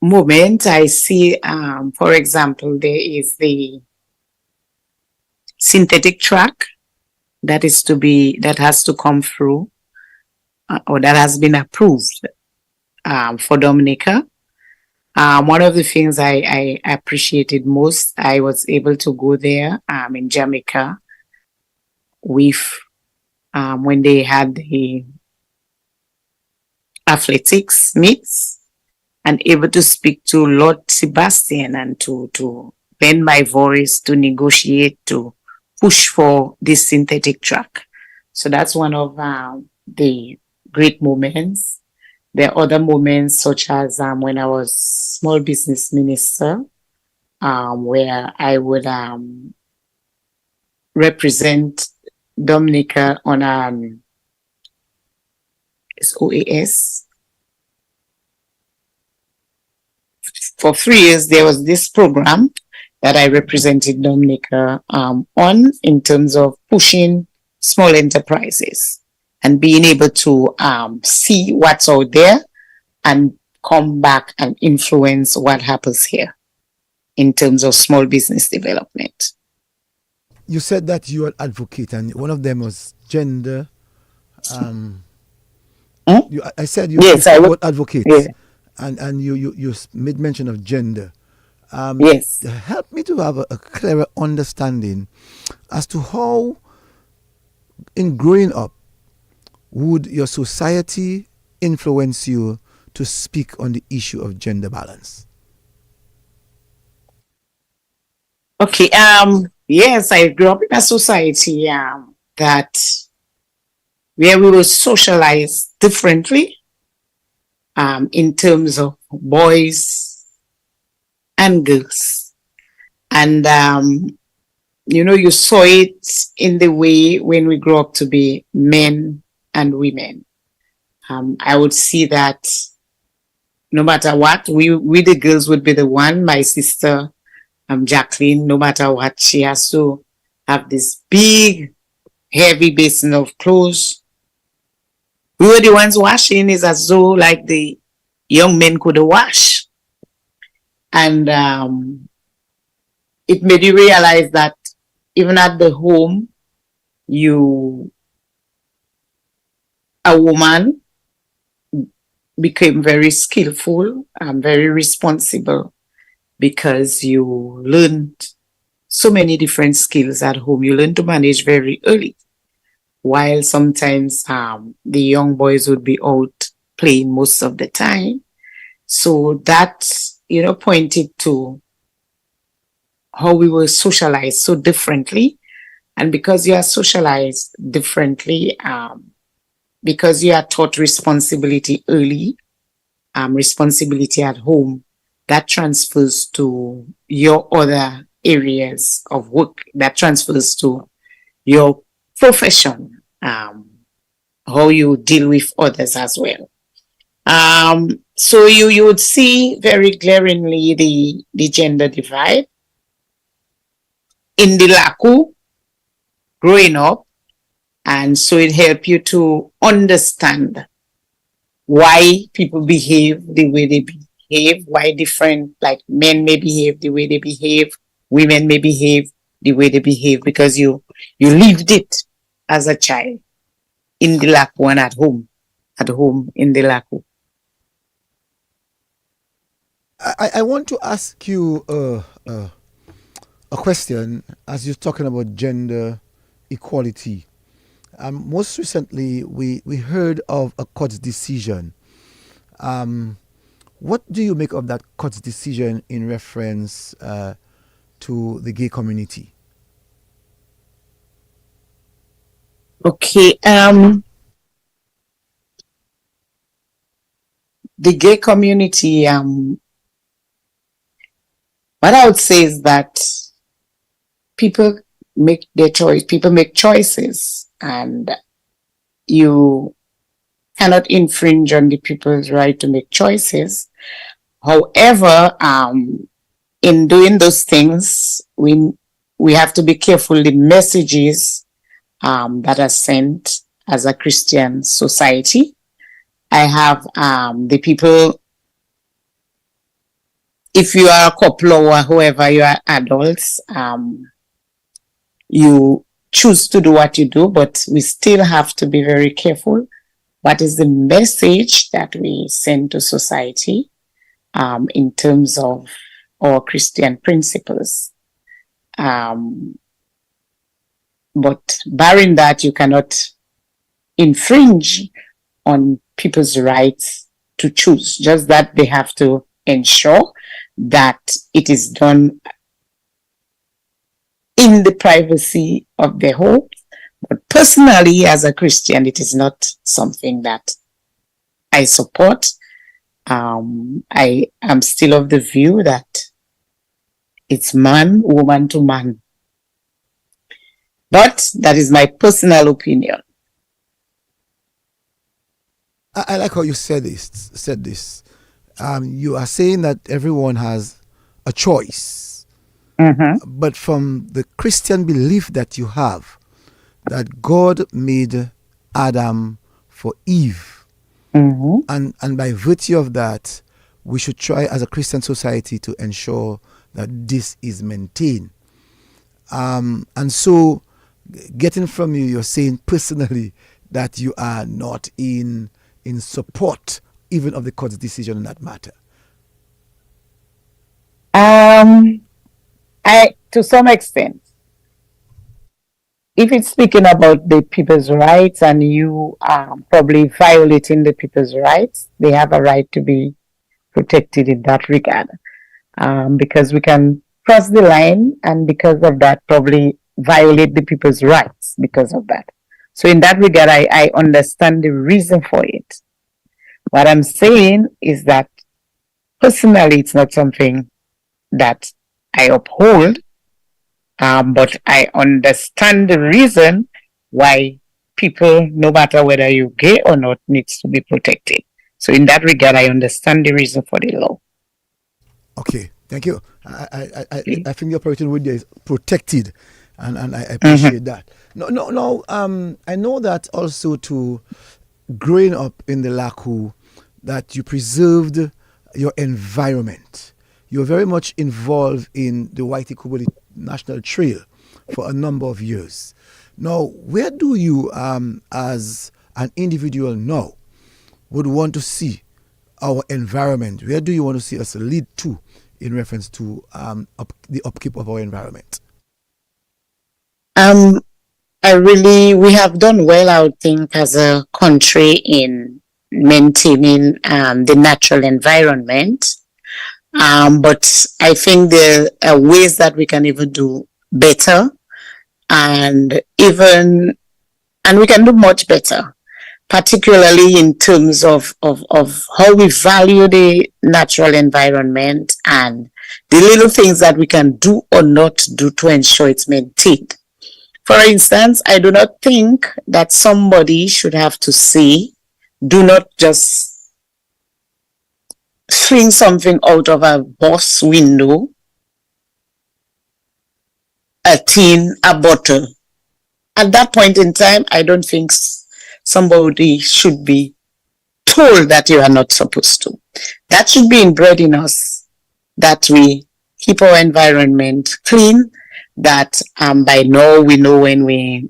moment I see, for example, there is the synthetic track that has to come through or that has been approved for Dominica. One of the things I appreciated most, I was able to go there in Jamaica with when they had the athletics meets, and able to speak to Lord Sebastian and to lend my voice, to negotiate, to push for this synthetic track. So that's one of the great moments. There are other moments such as when I was small business minister, where I would represent Dominica on SOAS. For 3 years, there was this program that I represented Dominica on in terms of pushing small enterprises and being able to see what's out there and come back and influence what happens here in terms of small business development. You said that you are an advocate, and one of them was gender. I said you yes, spoke about advocates, yeah. and you made mention of gender. Yes. Help me to have a clearer understanding as to how, in growing up, would your society influence you to speak on the issue of gender balance? Okay. Yes, I grew up in a society that where we were socialized differently in terms of boys and girls. And, you saw it in the way when we grew up to be men and women. I would see that no matter what, we the girls would be the one. My sister, Jacqueline, no matter what, she has to have this big, heavy basin of clothes. We were the ones washing. It's as though like the young men could wash. And it made you realize that even at the home, a woman became very skillful and very responsible because you learned so many different skills at home. You learn to manage very early, while sometimes the young boys would be out playing most of the time. So that, pointed to how we were socialized so differently. And because you are socialized differently, because you are taught responsibility early, responsibility at home, that transfers to your other areas of work that transfers to your profession, how you deal with others as well. So you would see very glaringly the gender divide in the Lakou growing up, and so it helps you to understand why people behave the way they behave, why different, like men may behave the way they behave, women may behave the way they behave, because you lived it as a child in the Lakou and at home in the Lakou. I want to ask you a question as you're talking about gender equality. Most recently, we heard of a court's decision. What do you make of that court's decision in reference to the gay community? Okay. The gay community, what I would say is that people make their choice. People make choices, and you cannot infringe on the people's right to make choices. However, in doing those things, we have to be careful the messages that are sent as a Christian society. I have the people, if you are a couple or whoever, you are adults, you choose to do what you do, but we still have to be very careful. What is the message that we send to society in terms of our Christian principles? But barring that, you cannot infringe on people's rights to choose, just that they have to ensure that it is done in the privacy of their home. But personally, as a Christian, it is not something that I support. I am still of the view that it's man, woman to man. But that is my personal opinion. I like how you said this. You are saying that everyone has a choice, but from the Christian belief that you have, that God made Adam for Eve, and by virtue of that, we should try as a Christian society to ensure that this is maintained. And so, getting from you, you're saying personally that you are not in support even of the court's decision on that matter. To some extent, if it's speaking about the people's rights and you are probably violating the people's rights, they have a right to be protected in that regard. Because we can cross the line and because of that probably violate the people's rights because of that. So in that regard, I understand the reason for it. What I'm saying is that personally, it's not something that I uphold, but I understand the reason why people, no matter whether you're gay or not, needs to be protected. So in that regard, I understand the reason for the law. Okay, thank you. I think the operating word there is protected, and I appreciate that. No. I know that also to growing up in the Lakou, that you preserved your environment. You're very much involved in the White Ikubuli National Trail for a number of years. Now, where do you, as an individual now, would want to see our environment? Where do you want to see us lead to in reference to the upkeep of our environment? We have done well, I would think, as a country in maintaining the natural environment. But I think there are ways that we can even do better, and we can do much better, particularly in terms of how we value the natural environment and the little things that we can do or not do to ensure it's maintained. For instance, I do not think that somebody should have to say, do not just fling something out of a boss window, a tin, a bottle. At that point in time, I don't think somebody should be told that you are not supposed to. That should be inbred in us, that we keep our environment clean, that by now we know when we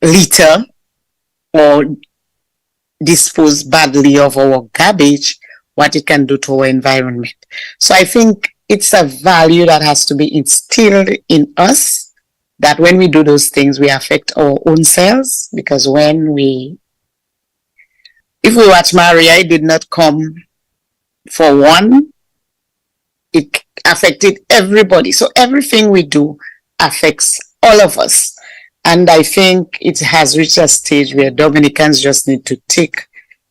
litter or dispose badly of our garbage, what it can do to our environment. So I think it's a value that has to be instilled in us, that when we do those things, we affect our own selves, because if we watch Maria, it did not come for one, it affected everybody. So everything we do affects all of us. And I think it has reached a stage where Dominicans just need to take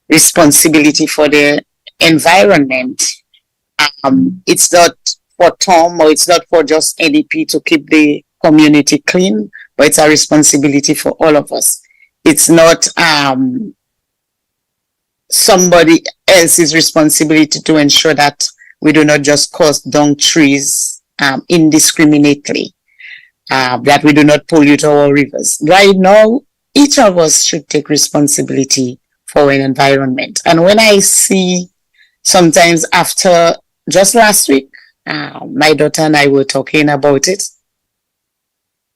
responsibility for their environment. It's not for Tom, or it's not for just NDP to keep the community clean, but it's a responsibility for all of us. It's not somebody else's responsibility to ensure that we do not just cut down trees indiscriminately, that we do not pollute our rivers. Right now, each of us should take responsibility for an environment. And when I see sometimes after, just last week, my daughter and I were talking about it,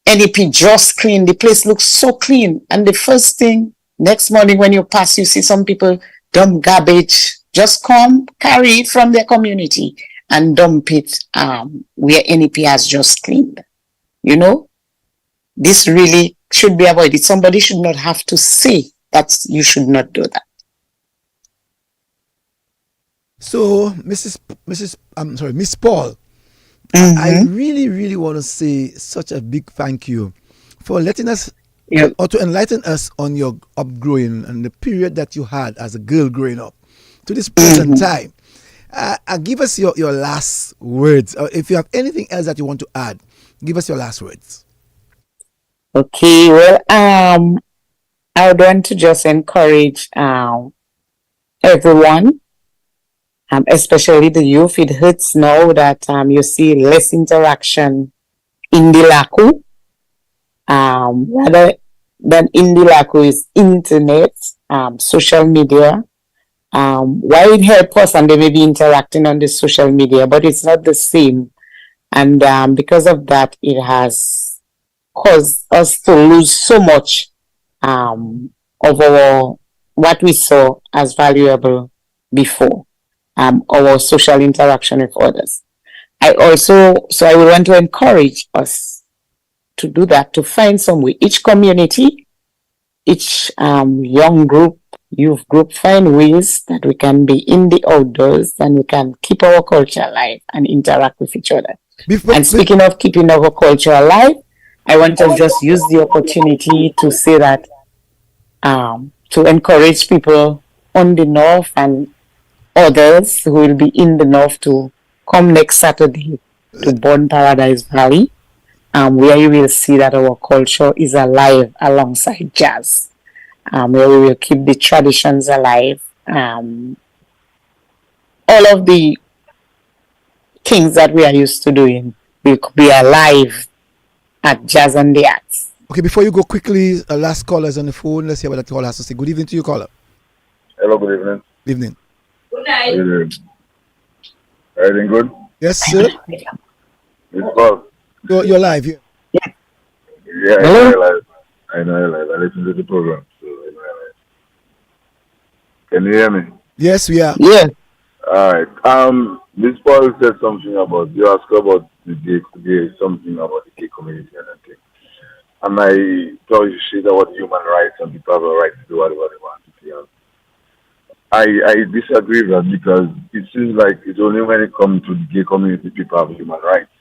NEP just clean, the place looks so clean. And the first thing, next morning when you pass, you see some people dump garbage, just come, carry it from their community and dump it where NEP has just cleaned. You know, this really should be avoided. Somebody should not have to say that you should not do that. So, Miss Paul, I really, really want to say such a big thank you for letting us or to enlighten us on your upgrowing and the period that you had as a girl growing up to this present time. Give us your last words. Or if you have anything else that you want to add, give us your last words. Okay, well, I would want to just encourage everyone, especially the youth. It hurts now that you see less interaction in the Lakou. Rather than in the Lakou is internet, social media. Why it helps us, and they may be interacting on the social media, but it's not the same. And because of that, it has caused us to lose so much of what we saw as valuable before, our social interaction with others. I would want to encourage us to do that, to find some way. Each community, each young group, youth group, find ways that we can be in the outdoors and we can keep our culture alive and interact with each other. And speaking of keeping our culture alive, I want to just use the opportunity to say that, to encourage people on the north and others who will be in the north to come next Saturday to Born Paradise Valley, where you will see that our culture is alive alongside jazz, where we will keep the traditions alive. All of the things that we are used to doing will be alive at Jazz and the Arts. Okay, before you go quickly, last caller on the phone. Let's hear what that caller has to say. Good evening to you, caller. Hello, good evening. Evening. Good night. How you doing? Everything good? Yes, sir. It's Paul. You're live here. Yeah, I know you're live. I listen to the program, so I know you're live. Can you hear me? Yes, we are. Yeah. All right. Miss Paul said something about, you asked about the gay, something about the gay community and everything. And I thought you said about human rights and people have a right to do whatever they want to do. I disagree with that, because it seems like it's only when it comes to the gay community people have human rights.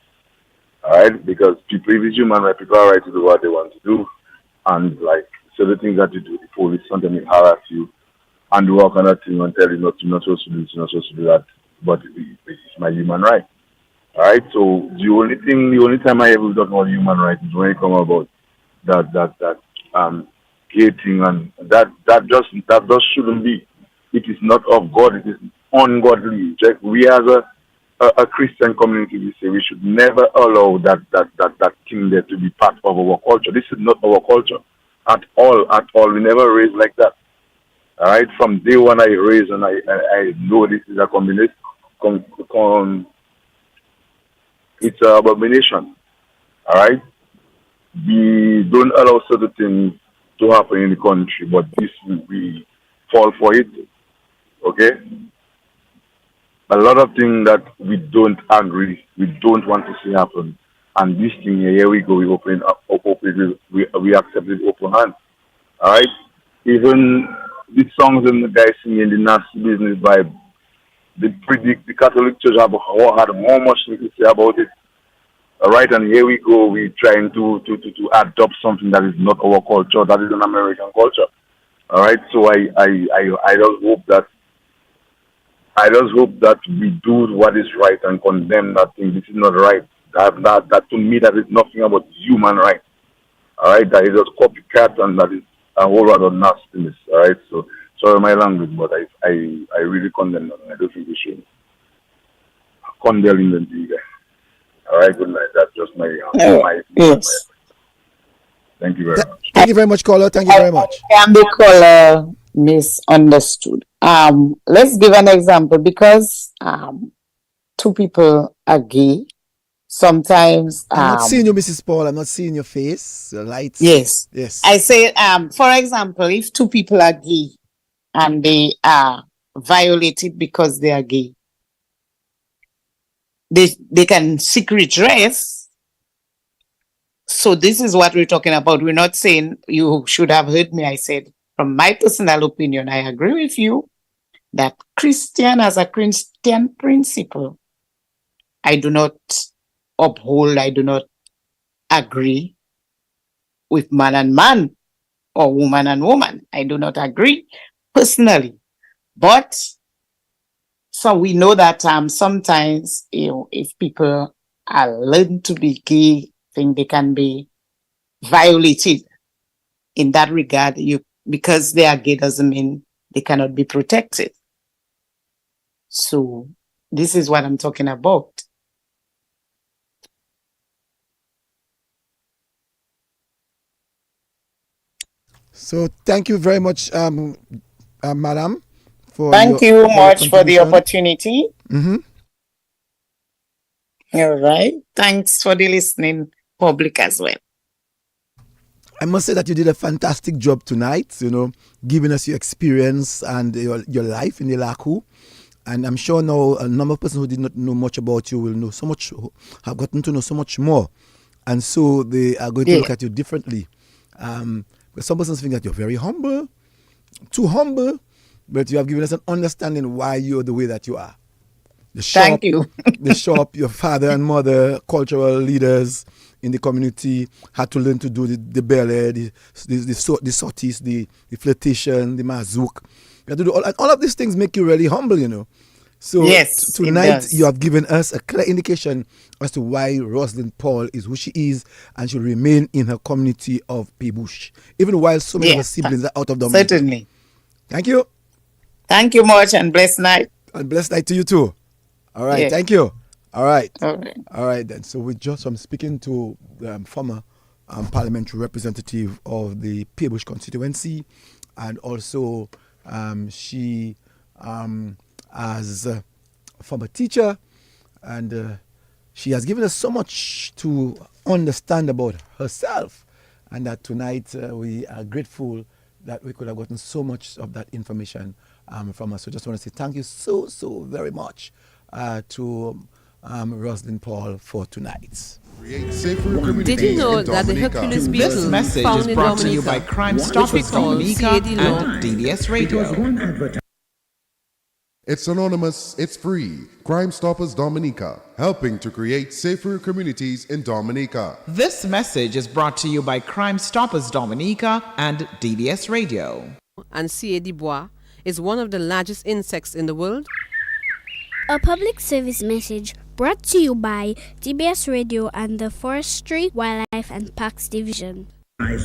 Alright? Because people, if it's human rights, people are right to do what they want to do. And like, so the things that you do, the police sometimes will harass you and do all kind of things and tell you not, you're not supposed to do this, you're not supposed to do that. but it's my human right. All right. So the only time I ever talk about human rights is when it come about that hating, and that just shouldn't be. It is not of God. It is ungodly. Just we as a Christian community, we say we should never allow that thing there to be part of our culture. This is not our culture at all. At all. We never raised like that. All right. From day one, I raised, and I know this is a combination. It's an abomination. All right. We don't allow certain things to happen in the country, but this we fall for it. Okay. A lot of things that we don't agree, we don't want to see happen, and this thing here we go. We open up, we accept it open hand. All right. Even the songs and the guys singing the nasty business vibe, they predict the Catholic Church had how much to say about it. All right, and here we go. We're trying to adopt something that is not our culture, that is an American culture. All right, so I just hope that we do what is right and condemn that thing. This is not right. That to me, that is nothing about human rights. All right, that is just copycat, and that is a whole lot of nastiness. All right, so sorry my language, but I really condemn that. I don't think we should condemn them to you guys. All right, good night. That's just my Yes. Thank you very much. Thank you very much, caller. Thank you very much. Can the caller misunderstood? Let's give an example, because two people are gay. Sometimes I'm not seeing you, Mrs. Paul. I'm not seeing your face. The lights. yes. Yes. I say for example, if two people are gay and they are violated because they are gay, they can seek redress. So this is what we're talking about. We're not saying you should have heard me. I said, from my personal opinion, I agree with you that Christian, as a Christian principle, I do not uphold, I do not agree with man and man or woman and woman. I do not agree personally. But so we know that sometimes, if people are learned to be gay, think they can be violated in that regard. Because they are gay doesn't mean they cannot be protected. So this is what I'm talking about. So thank you very much, madam. Thank you much for the opportunity. Mm-hmm. All right. Thanks for the listening public as well. I must say that you did a fantastic job tonight, giving us your experience and your life in the Lakou. And I'm sure now a number of persons who did not know much about you will know so much, have gotten to know so much more. And so they are going to look at you differently. But some persons think that you're very humble, too humble, but you have given us an understanding why you're the way that you are. The shop, thank you. The shop, your father and mother, cultural leaders in the community had to learn to do the belly, the sorties, the flirtation, the mazouk. You have to do all of these things make you really humble, So yes, tonight you have given us a clear indication as to why Roselyn Paul is who she is and should remain in her community of Pebush, even while so many of her siblings are out of Dominica. Certainly. Thank you. Thank you much, and blessed night. And blessed night to you too. All right, thank you. All right. All right then. So I'm speaking to former parliamentary representative of the Pebush constituency, and also she as a former teacher, and she has given us so much to understand about herself, and that tonight we are grateful that we could have gotten so much of that information from her. So just want to say thank you so very much to Roselyn Paul for tonight. Did you know that the Hercules beetle This message found is in brought to you Dominica, by Crime which Stoppers was called Dominica CAD law? and DBS Radio. It's anonymous, it's free. Crime Stoppers Dominica, helping to create safer communities in Dominica. This message is brought to you by Crime Stoppers Dominica and DBS Radio. And CAD bois is one of the largest insects in the world. A public service message brought to you by TBS Radio and the Forestry, Wildlife and Parks Division.